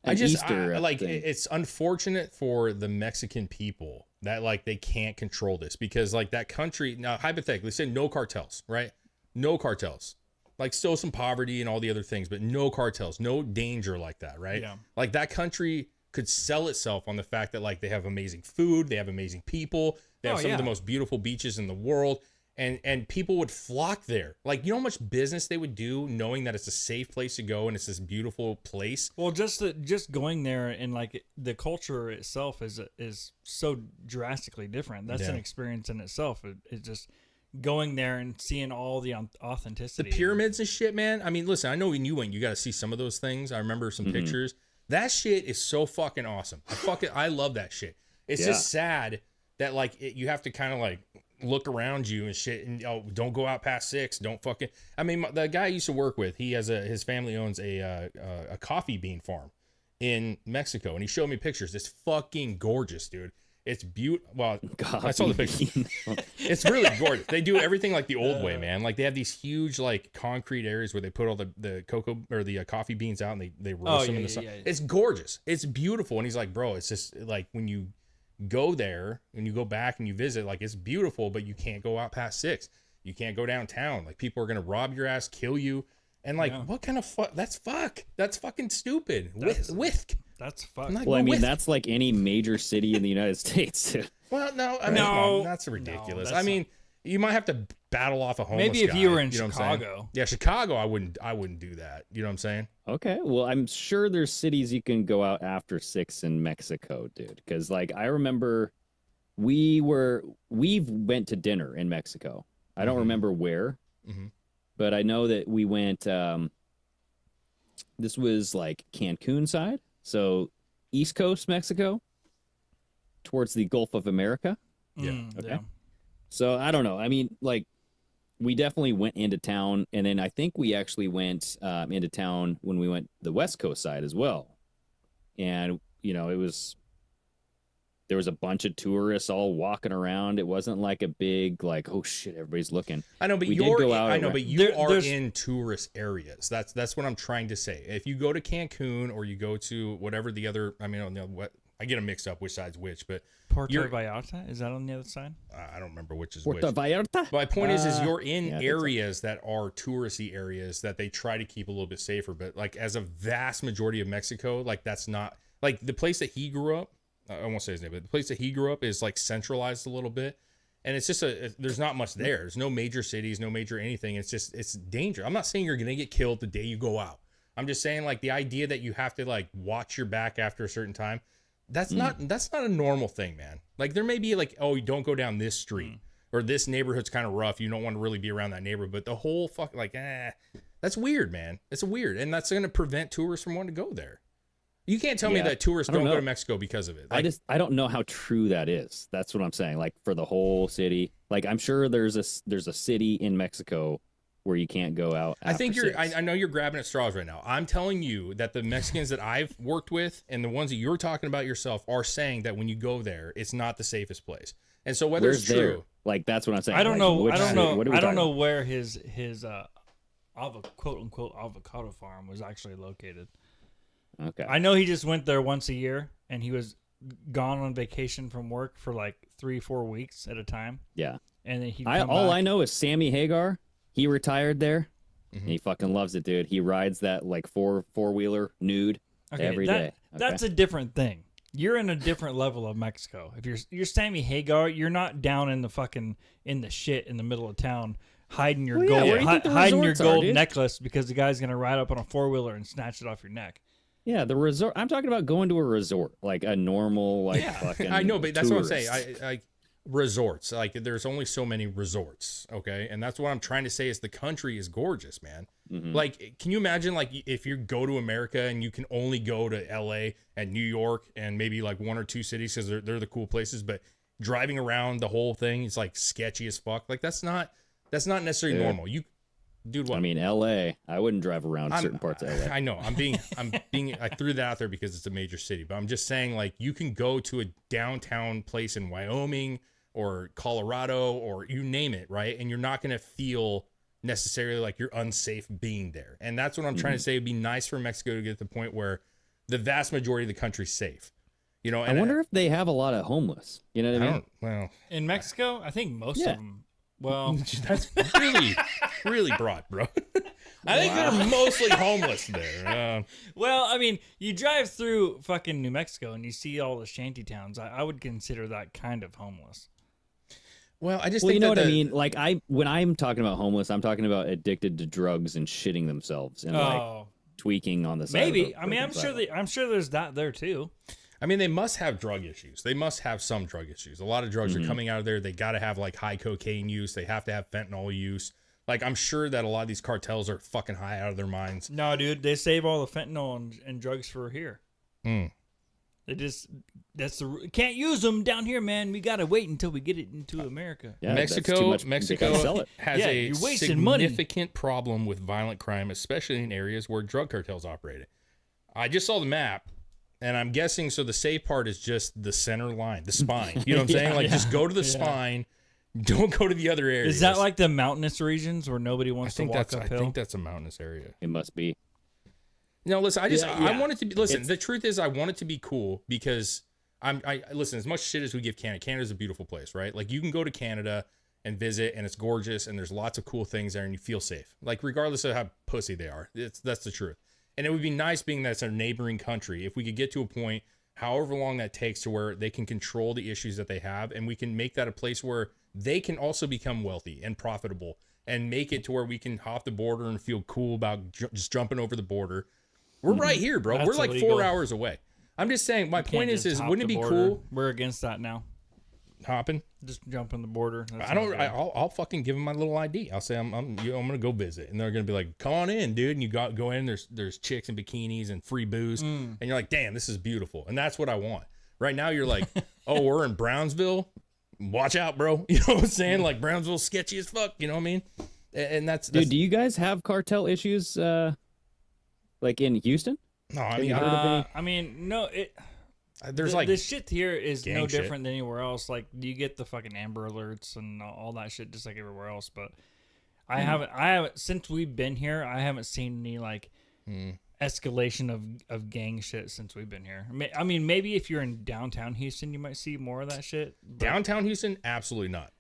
an Easter thing. it's unfortunate for the Mexican people that like they can't control this because like that country now hypothetically say no cartels, right? No cartels. Like still some poverty and all the other things, but no cartels, no danger like that, right? Yeah. Like that country could sell itself on the fact that like they have amazing food, they have amazing people, they have Oh, some of the yeah. most beautiful beaches in the world. And people would flock there. Like, you know how much business they would do knowing that it's a safe place to go and it's this beautiful place? Well, just going there and like the culture itself is so drastically different. That's an Yeah. experience in itself. It's just going there and seeing all the The authenticity. pyramids and shit, man. I mean, listen, I know when you went, you got to see some of those things. I remember some pictures. That shit is so fucking awesome. I love that shit. It's Yeah. just sad that like you have to kind of like look around you and shit and don't go out past 6. Don't fucking. I mean, the guy I used to work with, his family owns a coffee bean farm in Mexico, and he showed me pictures. It's fucking gorgeous, dude. It's beautiful. Well, I saw the pictures. It's really gorgeous. They do everything like the old way, man. Like they have these huge like concrete areas where they put all the cocoa or the coffee beans out and they roast them in the sun. yeah. It's gorgeous. It's beautiful. And he's like, bro, it's just like when you go there and you go back and you visit, like it's beautiful, but you can't go out past 6. You can't go downtown. Like people are gonna rob your ass, kill you, and like what kind of fuck? That's fucking stupid. Whisk. That's fuck. I'm like, Well, I "No mean, whisk." that's like any major city in the United States. Well, no, I mean, No. come on, that's ridiculous. that's I mean, You might have to battle off a homeless Maybe if guy, you were in know what I'm saying? Chicago. Yeah, Chicago, I wouldn't do that. You know what I'm saying? Okay, well, I'm sure there's cities you can go out after 6 in Mexico, dude. Because like I remember, we went to dinner in Mexico. I don't remember where, but I know that we went. This was like Cancun side, so East Coast Mexico, towards the Gulf of America. Yeah. Okay. So I don't know. I mean, like, we definitely went into town, and then I think we actually went into town when we went the West Coast side as well. And there was a bunch of tourists all walking around. It wasn't like a big like, oh shit, everybody's looking. I know, but we did go out. I know, but you are in tourist areas. That's what I'm trying to say. If you go to Cancun or you go to whatever the other, I mean, I get them mixed up which side's which, but Puerto Vallarta, is that on the other side? I don't remember which is Puerto which. Vallarta? My point is you're in yeah, areas that are touristy areas that they try to keep a little bit safer. But like as a vast majority of Mexico, like that's not like the place that he grew up. I won't say his name, but the place that he grew up is like centralized a little bit. And it's just there's not much there. There's no major cities, no major anything. It's danger. I'm not saying you're going to get killed the day you go out. I'm just saying like the idea that you have to like watch your back after a certain time. That's not a normal thing, man. Like there may be like, oh, you don't go down this street or this neighborhood's kind of rough. You don't want to really be around that neighborhood, but the whole that's weird, man. It's weird. And that's going to prevent tourists from wanting to go there. You can't tell me that tourists don't go to Mexico because of it. Like, I don't know how true that is. That's what I'm saying. Like for the whole city, like I'm sure there's a city in Mexico where you can't go out. I think after 6. I know you're grabbing at straws right now. I'm telling you that the Mexicans that I've worked with and the ones that you're talking about yourself are saying that when you go there, it's not the safest place. And so whether Where's it's true, there? Like that's what I'm saying. I don't Like, know. which I don't city? know. What are we I don't talking know about? where his quote unquote avocado farm was actually located. Okay. I know he just went there once a year, and he was gone on vacation from work for like 3-4 weeks at a time. Yeah. And then he. All I know is Sammy Hagar. He retired there. And he fucking loves it, dude. He rides that like four-wheeler nude every day. That's a different thing. You're in a different level of Mexico. If you're Sammy Hagar, you're not down in the fucking in the shit in the middle of town hiding your Well, yeah, where do you think the hiding your resorts are, gold dude? necklace because the guy's gonna ride up on a 4-wheeler and snatch it off your neck. Yeah, the resort. I'm talking about going to a resort, like a normal, fucking. I know, but that's tourist. what I'm saying. I resorts, like there's only so many resorts, okay? And that's what I'm trying to say is the country is gorgeous, man. Like, can you imagine like if you go to America and you can only go to LA and New York and maybe like 1 or 2 cities because they're the cool places, but driving around the whole thing is like sketchy as fuck. Like that's not necessarily normal. Dude, what? I mean, LA. I wouldn't drive around certain parts of LA. I know. I threw that out there because it's a major city, but I'm just saying like you can go to a downtown place in Wyoming or Colorado or you name it, right? And you're not going to feel necessarily like you're unsafe being there. And that's what I'm trying to say. It'd be nice for Mexico to get to the point where the vast majority of the country's safe. You know, and I wonder if they have a lot of homeless. You know what I mean? Well, In Mexico, I think most of them. Well, that's really broad, bro. I think they're mostly homeless there. well, I mean, you drive through fucking New Mexico and you see all the shanty towns. I would consider that kind of homeless. Well, I just Well, think you know that what I mean. Like when I'm talking about homeless, I'm talking about addicted to drugs and shitting themselves and like tweaking on the side. Maybe. Of I mean, I'm sure there's that there too. I mean, they must have drug issues. They must have some drug issues. A lot of drugs are coming out of there. They got to have like high cocaine use. They have to have fentanyl use. Like, I'm sure that a lot of these cartels are fucking high out of their minds. No, dude, they save all the fentanyl and drugs for here. They just can't use them down here, man. We gotta wait until we get it into America. Yeah, Mexico they gotta sell it. has a you're wasting money. significant problem with violent crime, especially in areas where drug cartels operate. I just saw the map, and I'm guessing so the safe part is just the center line, the spine. You know what I'm saying? Like, just go to the spine. Don't go to the other areas. Is that like the mountainous regions where nobody wants to walk uphill? I think that's a mountainous area. It must be. No, listen, I want it to be, listen, the truth is I want it to be cool because listen, as much shit as we give Canada's a beautiful place, right? Like you can go to Canada and visit and it's gorgeous and there's lots of cool things there and you feel safe. Like regardless of how pussy they are, that's the truth. And it would be nice being that it's a neighboring country if we could get to a point, however long that takes, to where they can control the issues that they have and we can make that a place where they can also become wealthy and profitable and make it to where we can hop the border and feel cool about just jumping over the border. We're right here, bro. That's We're like illegal. 4 hours away. I'm just saying, my point Can't is just hop wouldn't it the be border. cool We're against that now. hopping? Just jumping the border. That's I don't. not good. I'll fucking give them my little ID. I'll say I'm gonna go visit, and they're gonna be like, "Come on in, dude." And you go in. There's chicks in bikinis and free booze, and you're like, "Damn, this is beautiful." And that's what I want. Right now, you're like, "Oh, we're in Brownsville. Watch out, bro." You know what I'm saying? Like Brownsville's sketchy as fuck. You know what I mean? And that's Dude, do you guys have cartel issues like in Houston? no. I Have mean, you heard of any? I mean, no. there's The like shit here is gang no shit. different than anywhere else. Like you get the fucking Amber Alerts and all that shit just like everywhere else. But I haven't since we've been here. I haven't seen any like escalation of gang shit since we've been here. I mean, maybe if you're in downtown Houston, you might see more of that shit. But downtown Houston. Absolutely not.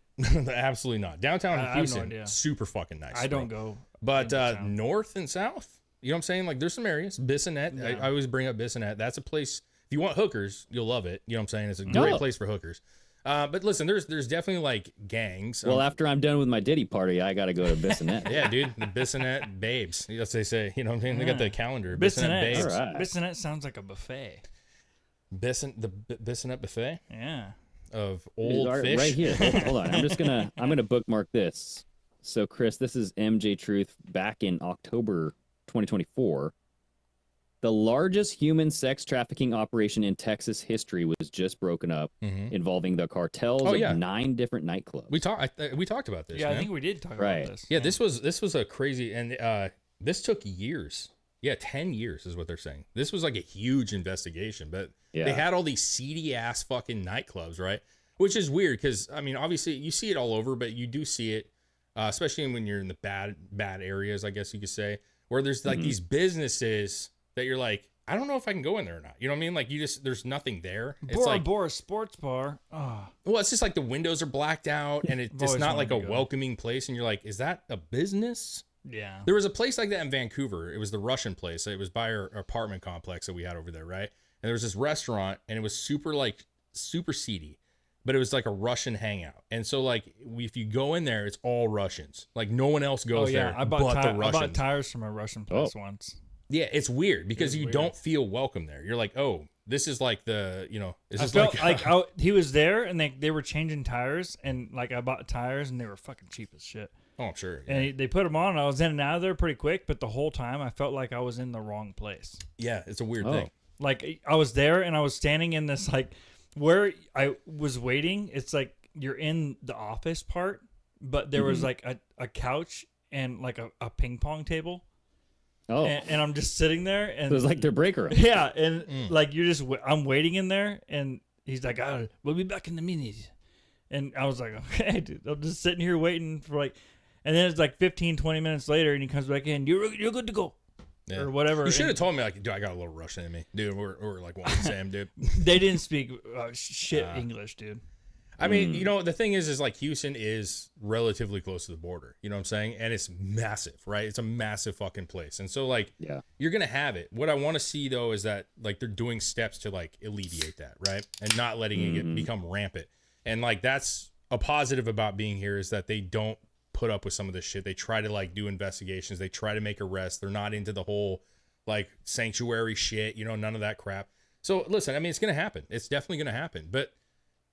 Absolutely not. Downtown I have no Houston, idea. super fucking nice. I bro. don't go. But into town. north and south, you know what I'm saying? Like there's some areas. Bissonnette. Yeah. I always bring up Bissonnette. That's a place. If you want hookers, you'll love it. You know what I'm saying? It's a No. great place for hookers. But listen, there's definitely like gangs. Well, after I'm done with my Diddy party, I got to go to Bissonnette. yeah, dude, the Bissonnette babes. That's what they say. You know what I'm saying? They got the calendar. Bissonnette. babes. All right. Bissonnette sounds like a buffet. The Bissonnette buffet Yeah. of It is old fish. right here. Hold on. I'm gonna bookmark this. So, Chris, this is MJ Truth back in October 2024. The largest human sex trafficking operation in Texas history was just broken up, involving the cartels Oh, yeah. of 9 different nightclubs. We talked about this. Yeah, man. I think we did talk Right. about this. Yeah, this was a crazy, and this took years. Yeah, 10 years is what they're saying. This was like a huge investigation, but Yeah. they had all these seedy ass fucking nightclubs, right? Which is weird because I mean, obviously you see it all over, but you do see it, especially when you're in the bad areas, I guess you could say, where there's like these businesses that you're like, I don't know if I can go in there or not. You know what I mean? Like there's nothing there. It's Bora like, Bora Sports Bar. Oh, well, it's just like the windows are blacked out and it's always not like a wanted to go. welcoming place. And you're like, is that a business? yeah. There was a place like that in Vancouver. It was the Russian place. It was by our apartment complex that we had over there, right? And there was this restaurant, and it was super seedy, but it was like a Russian hangout. And so, like, if you go in there, it's all Russians. Like, no one else Oh goes yeah. there I but bought the I Russians. bought tires from a Russian place once. Yeah, it's weird because It's you weird. don't feel welcome there. You're like, oh, this is like the, this I is felt like, he was there and they were changing tires and like I bought tires and they were fucking cheap as shit. oh, I'm sure. Yeah. And they put them on and I was in and out of there pretty quick, but the whole time I felt like I was in the wrong place. Yeah, it's a weird Oh. thing. Like I was there and I was standing in this like where I was waiting. It's like you're in the office part, but there was like a couch and like a ping pong table. Oh, And I'm just sitting there and it was like their breaker room. yeah, and like you're just I'm waiting in there and he's like, oh, we'll be back in a minute. And I was like, okay, dude, I'm just sitting here waiting for like, and then it's like 15, 20 minutes later and he comes back in, you're good to go. Yeah. Or whatever. You should have And told me, like, dude, I got a little Russian in me. Dude, we're like one and the same, dude. they didn't speak shit English, dude. I mean, the thing is like Houston is relatively close to the border, you know what I'm saying? And it's massive, right? It's a massive fucking place. And so like, Yeah. you're going to have it. What I want to see though, is that like they're doing steps to like alleviate that, right? And not letting it become rampant. And like, that's a positive about being here is that they don't put up with some of this shit. They try to like do investigations. They try to make arrests. They're not into the whole like sanctuary shit, none of that crap. So listen, I mean, it's going to happen. It's definitely going to happen, but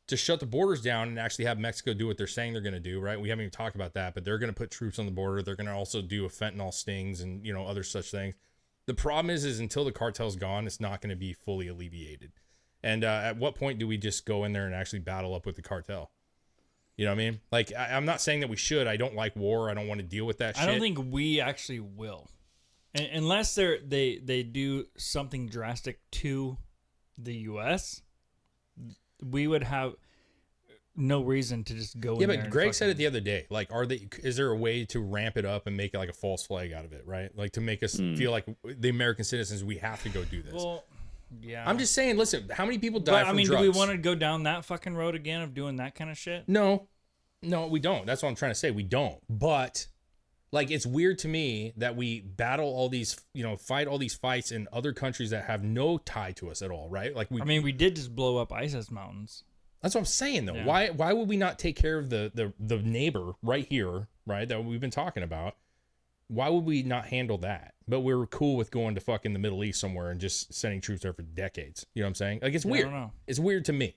to shut the borders down and actually have Mexico do what they're saying they're going to do, right? We haven't even talked about that, but they're going to put troops on the border. They're going to also do a fentanyl stings and, other such things. The problem is until the cartel's gone, it's not going to be fully alleviated. And at what point do we just go in there and actually battle up with the cartel? You know what I mean? Like, I'm not saying that we should. I don't like war. I don't want to deal with that shit. I don't think we actually will, unless they do something drastic to the U.S. We would have no reason to just go. Yeah, in there but and Greg said it fucking- the other day. Like, is there a way to ramp it up and make it like a false flag out of it, right? Like to make us feel like the American citizens, we have to go do this. Well, yeah. I'm just saying, listen, how many people die But I from mean, drugs? do we want to go down that fucking road again of doing that kind of shit? No, we don't. That's what I'm trying to say. We don't. But like, it's weird to me that we battle all these, fight all these fights in other countries that have no tie to us at all, right? Like I mean, we did just blow up ISIS mountains. That's what I'm saying, though. Yeah. Why would we not take care of the neighbor right here, right, that we've been talking about? Why would we not handle that? But we're cool with going to fucking the Middle East somewhere and just sending troops there for decades. You know what I'm saying? Like, it's Yeah, I weird. don't know. It's weird to me.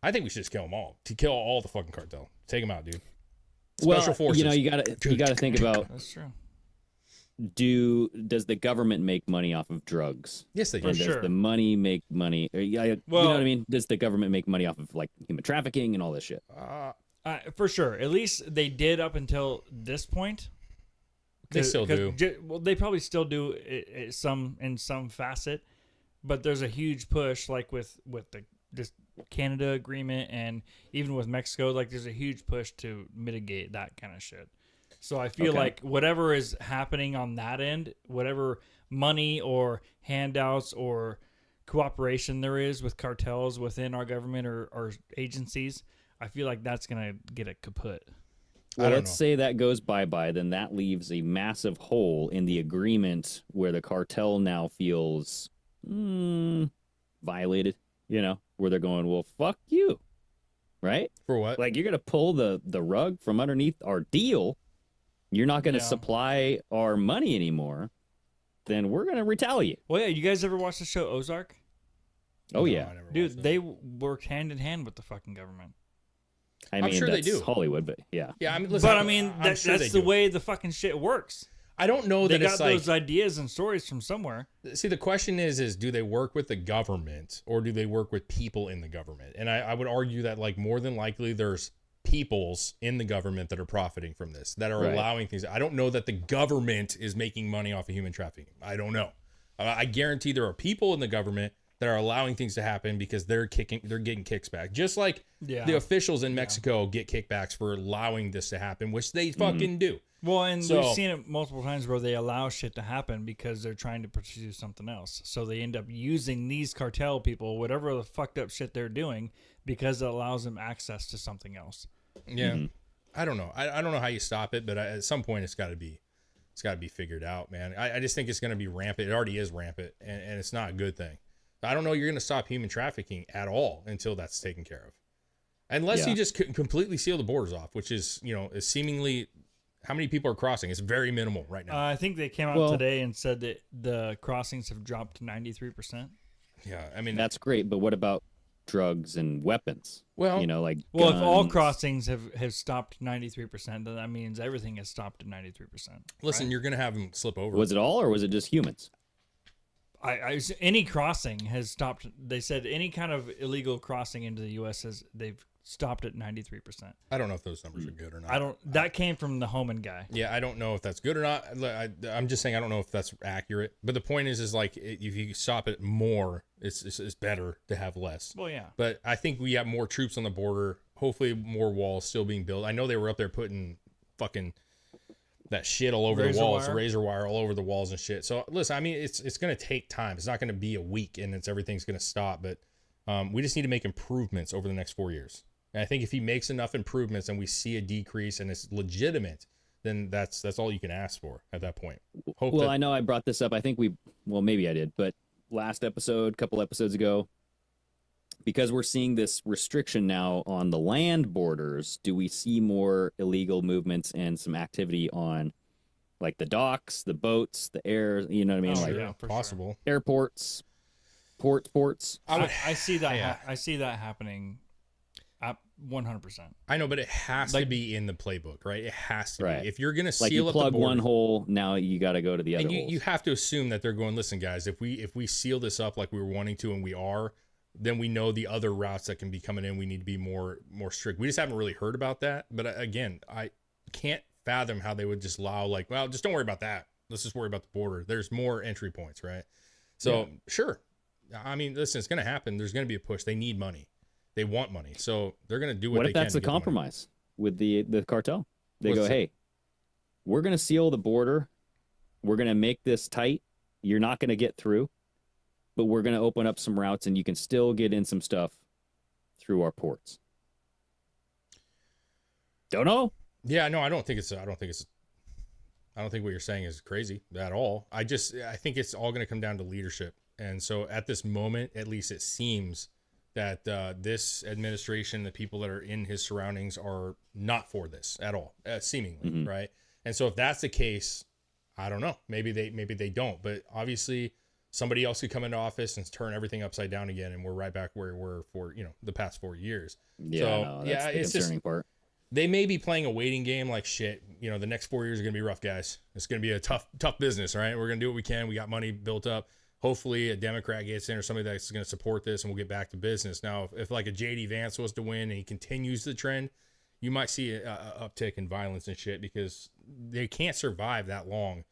I think we should just kill them all. To kill all the fucking cartel. Take them out, dude. Special forces. You know, you gotta think about, That's true. does the government make money off of drugs? Yes, they do. And does sure. the money make money? You know what I mean? Does the government make money off of like human trafficking and all this shit? For sure. At least they did up until this point. They still do. Well, they probably still do in some facet, but there's a huge push, like with this Canada agreement, and even with Mexico, like there's a huge push to mitigate that kind of shit. So I feel like whatever is happening on that end, whatever money or handouts or cooperation there is with cartels within our government or agencies, I feel like that's gonna get a kaput. Well, don't let's know. say that goes bye-bye, then that leaves a massive hole in the agreement where the cartel now feels violated, you know, where they're going, well, fuck you, right? For what? Like, you're going to pull the rug from underneath our deal. You're not going to Yeah. supply our money anymore. Then we're going to retaliate. Well, yeah, you guys ever watch the show Ozark? Oh, No, yeah. I never watched Dude, that. they work hand in hand with the fucking government. I I'm mean, sure they that's do. Hollywood, but yeah. Yeah, I mean, listen, But I mean, I'm sure that's they the do. way the fucking shit works. I don't know They that got it's like. those ideas and stories from somewhere. See, the question is do they work with the government or do they work with people in the government? And I would argue that, like, more than likely there's peoples in the government that are profiting from this, that are Right. allowing things. I don't know that the government is making money off of human trafficking. I don't know. I guarantee there are people in the government that are allowing things to happen because they're getting kickbacks. Just like Yeah. the officials in Mexico get kickbacks for allowing this to happen, which they fucking do. Well, and So- we've seen it multiple times where they allow shit to happen because they're trying to pursue something else. So they end up using these cartel people, whatever the fucked up shit they're doing, because it allows them access to something else. Yeah, I don't know. I don't know how you stop it, but at some point it's got to be figured out, man. I just think it's going to be rampant. It already is rampant, and it's not a good thing. I don't know you're going to stop human trafficking at all until that's taken care of, unless you just completely seal the borders off, which is, you know, is seemingly how many people are crossing. It's very minimal right now. I think they came out today and said that the crossings have dropped to 93%. Yeah, I mean That's great, but what about drugs and weapons? Well- you know, like Well, if all guns. crossings have stopped 93%, then that means everything has stopped at 93%. listen, you're going to have them slip over. Was it all, or was it just humans? Any crossing has stopped. They said any kind of illegal crossing into the U.S. they've stopped at 93%. I don't know if those numbers are good or not. I don't. That came from the Homan guy. Yeah, I don't know if that's good or not. I'm just saying I don't know if that's accurate. But the point is like if you stop it more, it's better to have less. Well, yeah. But I think we have more troops on the border. Hopefully, more walls still being built. I know they were up there putting fucking that shit all over the walls, razor wire all over the walls and shit. So listen, I mean, it's going to take time. It's not going to be a week and everything's going to stop. But we just need to make improvements over the next 4 years. And I think if he makes enough improvements and we see a decrease and it's legitimate, then that's all you can ask for at that point. Well, I know I brought this up. I think maybe I did, but last episode, couple episodes ago, because we're seeing this restriction now on the land borders, do we see more illegal movements and some activity on like the docks, the boats, the air, you know what I mean? Oh, like yeah, for possible. airports, ports. I see that. I see that happening. 100%. I know, but it has to be in the playbook, right? It has to Right. be. If you're going to Like seal you up the plug border, one hole, now you got to go to the other and holes. you have to assume that they're going, listen, guys, if we seal this up like we were wanting to, and we are, then we know the other routes that can be coming in. We need to be more strict. We just haven't really heard about that. But again, I can't fathom how they would just allow, like, well, just don't worry about that. Let's just worry about the border. There's more entry points, right? So sure. I mean, listen, it's going to happen. There's going to be a push. They need money. They want money. So they're going to do what if they can. that's a compromise with the cartel? They What's go, that? hey, we're going to seal the border. We're going to make this tight. You're not going to get through, but we're going to open up some routes and you can still get in some stuff through our ports. Don't know. Yeah, no, I don't think what you're saying is crazy at all. I think it's all going to come down to leadership. And so at this moment, at least it seems that this administration, the people that are in his surroundings, are not for this at all, seemingly, right? And so if that's the case, I don't know. Maybe they don't. But obviously, somebody else could come into office and turn everything upside down again, and we're right back where we were for the past 4 years. Yeah, so, no, that's the it's concerning just part. they may be playing a waiting game like shit. The next 4 years are gonna be rough, guys. It's gonna be a tough business, right? We're gonna do what we can. We got money built up. Hopefully a Democrat gets in or somebody that's going to support this and we'll get back to business. Now, if like a JD Vance was to win and he continues the trend, you might see a uptick in violence and shit because they can't survive that long.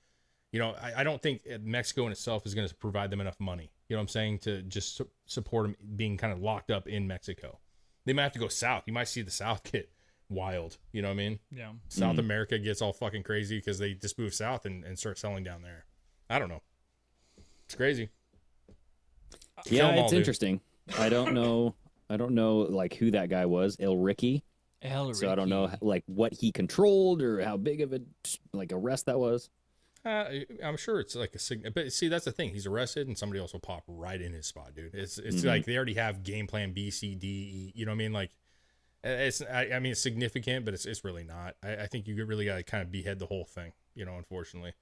I don't think Mexico in itself is going to provide them enough money. You know what I'm saying? To just support them being kind of locked up in Mexico. They might have to go south. You might see the South get wild. You know what I mean? Yeah. South America gets all fucking crazy because they just move south and start selling down there. I don't know. It's crazy. Yeah, it's interesting. I don't know like who that guy was, El Ricky. So I don't know like what he controlled or how big of a like arrest that was. I'm sure it's like but see, that's the thing. He's arrested and somebody else will pop right in his spot, dude. It's like they already have game plan B, C, D, E. You know what I mean? Like it's it's significant, but it's really not. I think you really got to kind of behead the whole thing. Unfortunately.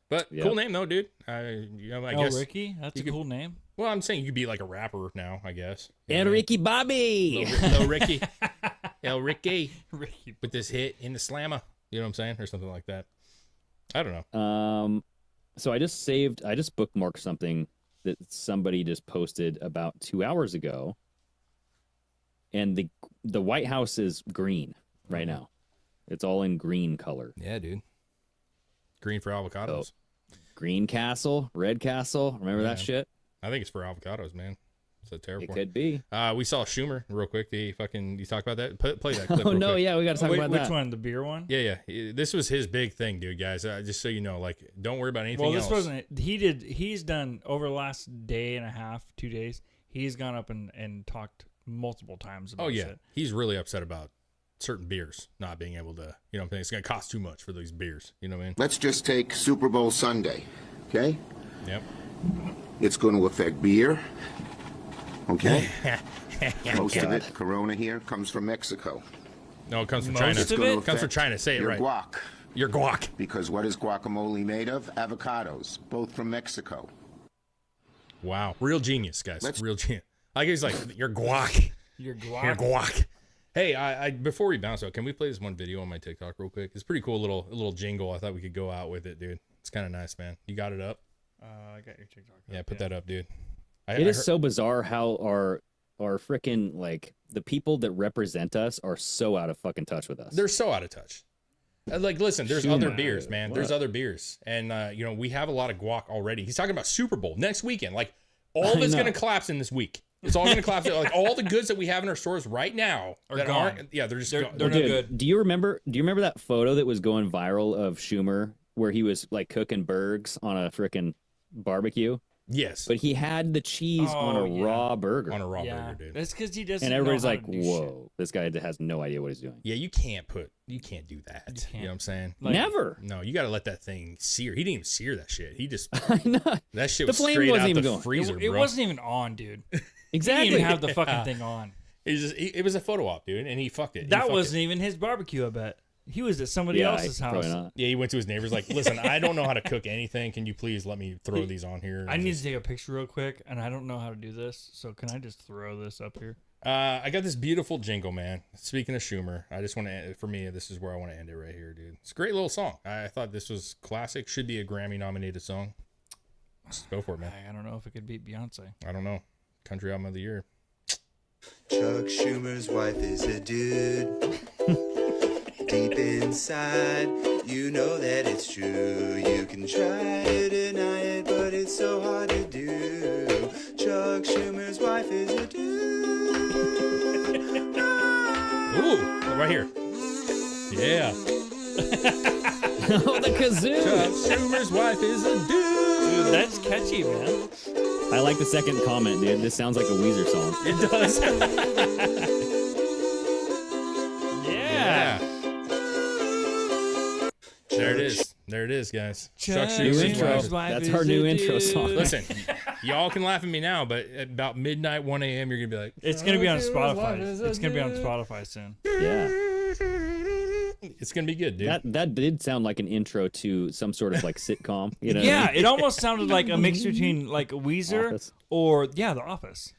But cool name though, dude. I guess Ricky, that's a cool name. Well, I'm saying you could be like a rapper now, I guess. El Ricky Bobby. Little Ricky. El Ricky. With this hit in the slammer. You know what I'm saying? Or something like that. I don't know. So I just bookmarked something that somebody just posted about 2 hours ago. And the White House is green right now. It's all in green color. Yeah, dude. Green for avocados. Green Castle, Red Castle. Remember that shit? I think it's for avocados, man. It's a terrible. It could be. We saw Schumer real quick. You talk about that? Play that clip. Oh no, quick. Yeah, we got to talk about that. Which one? The beer one? Yeah. This was his big thing, dude, guys. Just so you know, like, don't worry about anything else. Well, this wasn't. He's done over the last day and a half, 2 days. He's gone up and talked multiple times about it. He's really upset about certain beers not being able to, it's going to cost too much for these beers. You know what I mean? Let's just take Super Bowl Sunday, okay? Yep. It's going to affect beer, okay? Most of it, Corona here, comes from Mexico. No, it comes from China. It comes from China. Say it right. Your guac. Because what is guacamole made of? Avocados, both from Mexico. Wow. Real genius, guys. Real genius. Like he's like, your guac. Your guac. Your guac. Hey, I before we bounce out, can we play this one video on my TikTok real quick? It's pretty cool, little jingle. I thought we could go out with it, dude. It's kind of nice, man. You got it up? I got your TikTok. Yeah, put that up, dude. It is so bizarre how our freaking like the people that represent us are so out of fucking touch with us. They're so out of touch. Like, listen, there's other beers, man. What? There's other beers, and we have a lot of guac already. He's talking about Super Bowl next weekend. Like, all of it's gonna collapse in this week. It's all going to collapse. Like all the goods that we have in our stores right now are gone. They're just gone. They're no good. Do you remember that photo that was going viral of Schumer where he was like cooking burgers on a freaking barbecue? Yes. But he had the cheese on a raw burger. On a raw burger, dude. That's because he doesn't. And everybody's like, "Whoa, this guy has no idea what he's doing." Yeah, you can't do that. You know what I'm saying? Like, never. No, you got to let that thing sear. He didn't even sear that shit. He just I know. That shit The was flame straight wasn't out even the going. freezer, It bro. wasn't even on, dude. Exactly. He didn't even have the fucking thing on. It was a photo op, dude, and he fucked it. That wasn't even his barbecue, I bet. He was at somebody else's house. Probably not. Yeah, he went to his neighbor's like, listen, I don't know how to cook anything. Can you please let me throw these on here? I need to take a picture real quick, and I don't know how to do this, so can I just throw this up here? I got this beautiful jingle, man. Speaking of Schumer, I just want to, for me, this is where I want to end it right here, dude. It's a great little song. I thought this was classic. Should be a Grammy-nominated song. Just go for it, man. I don't know if it could beat Beyonce. I don't know. Country Album of the Year. Chuck Schumer's wife is a dude. Deep inside, you know that it's true. You can try to deny it, but it's so hard to do. Chuck Schumer's wife is a dude. Ooh, right here. Yeah. Oh, the kazoo. Chuck Schumer's wife is a dude. Dude, that's catchy, man. I like the second comment, dude. This sounds like a Weezer song. It does. Yeah. There it is. There it is, guys. Chuck Shooters New intro. wives. That's our new intro song. Listen, y'all can laugh at me now, but at about midnight, 1 a.m., you're gonna be like, It's gonna be on Spotify. It's gonna be on Spotify soon. Yeah. it's gonna be good, dude. That did sound like an intro to some sort of like sitcom. You know? Yeah, it almost sounded like a mix between like Weezer Office. or The Office.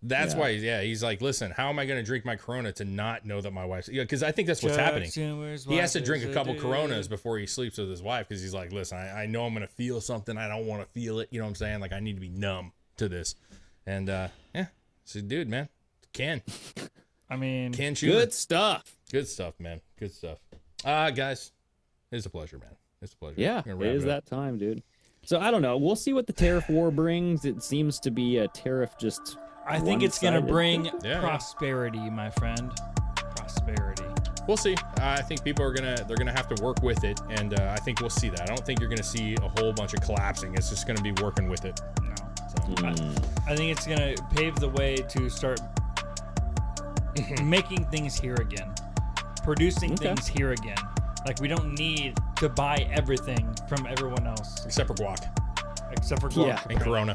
That's why, he's like, listen, how am I going to drink my Corona to not know that my wife's... Yeah, because I think that's what's happening. He has to drink a couple Coronas before he sleeps with his wife because he's like, listen, I know I'm going to feel something. I don't want to feel it. You know what I'm saying? Like, I need to be numb to this. And, so, dude, man, I mean, can Good stuff. Good stuff, man. Good stuff. Guys, it's a pleasure, man. It's a pleasure. Yeah, We're it gonna wrap is up. that time, dude. So I don't know. We'll see what the tariff war brings. It seems to be a tariff just... I think it's gonna one-sided. bring prosperity, my friend. Prosperity. We'll see. I think people are they're gonna have to work with it, and I think we'll see that. I don't think you're gonna see a whole bunch of collapsing. It's just gonna be working with it. No. I think it's gonna pave the way to start making things here again, producing things here again. Like we don't need to buy everything from everyone else Except for guac. except for guac and Corona.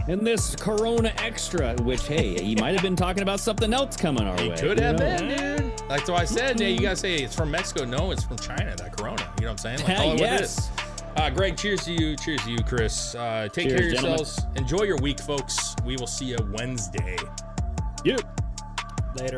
And this Corona Extra, which, hey, he might have been talking about something else coming our He way. could You have know? been, dude. That's why I said, you gotta say it's from Mexico. No, it's from China. That Corona. You know what I'm saying? Like, call it what it is. Greg, cheers to you. Cheers to you, Chris. Take Cheers, care of yourselves. Enjoy your week, folks. We will see you Wednesday. You. later.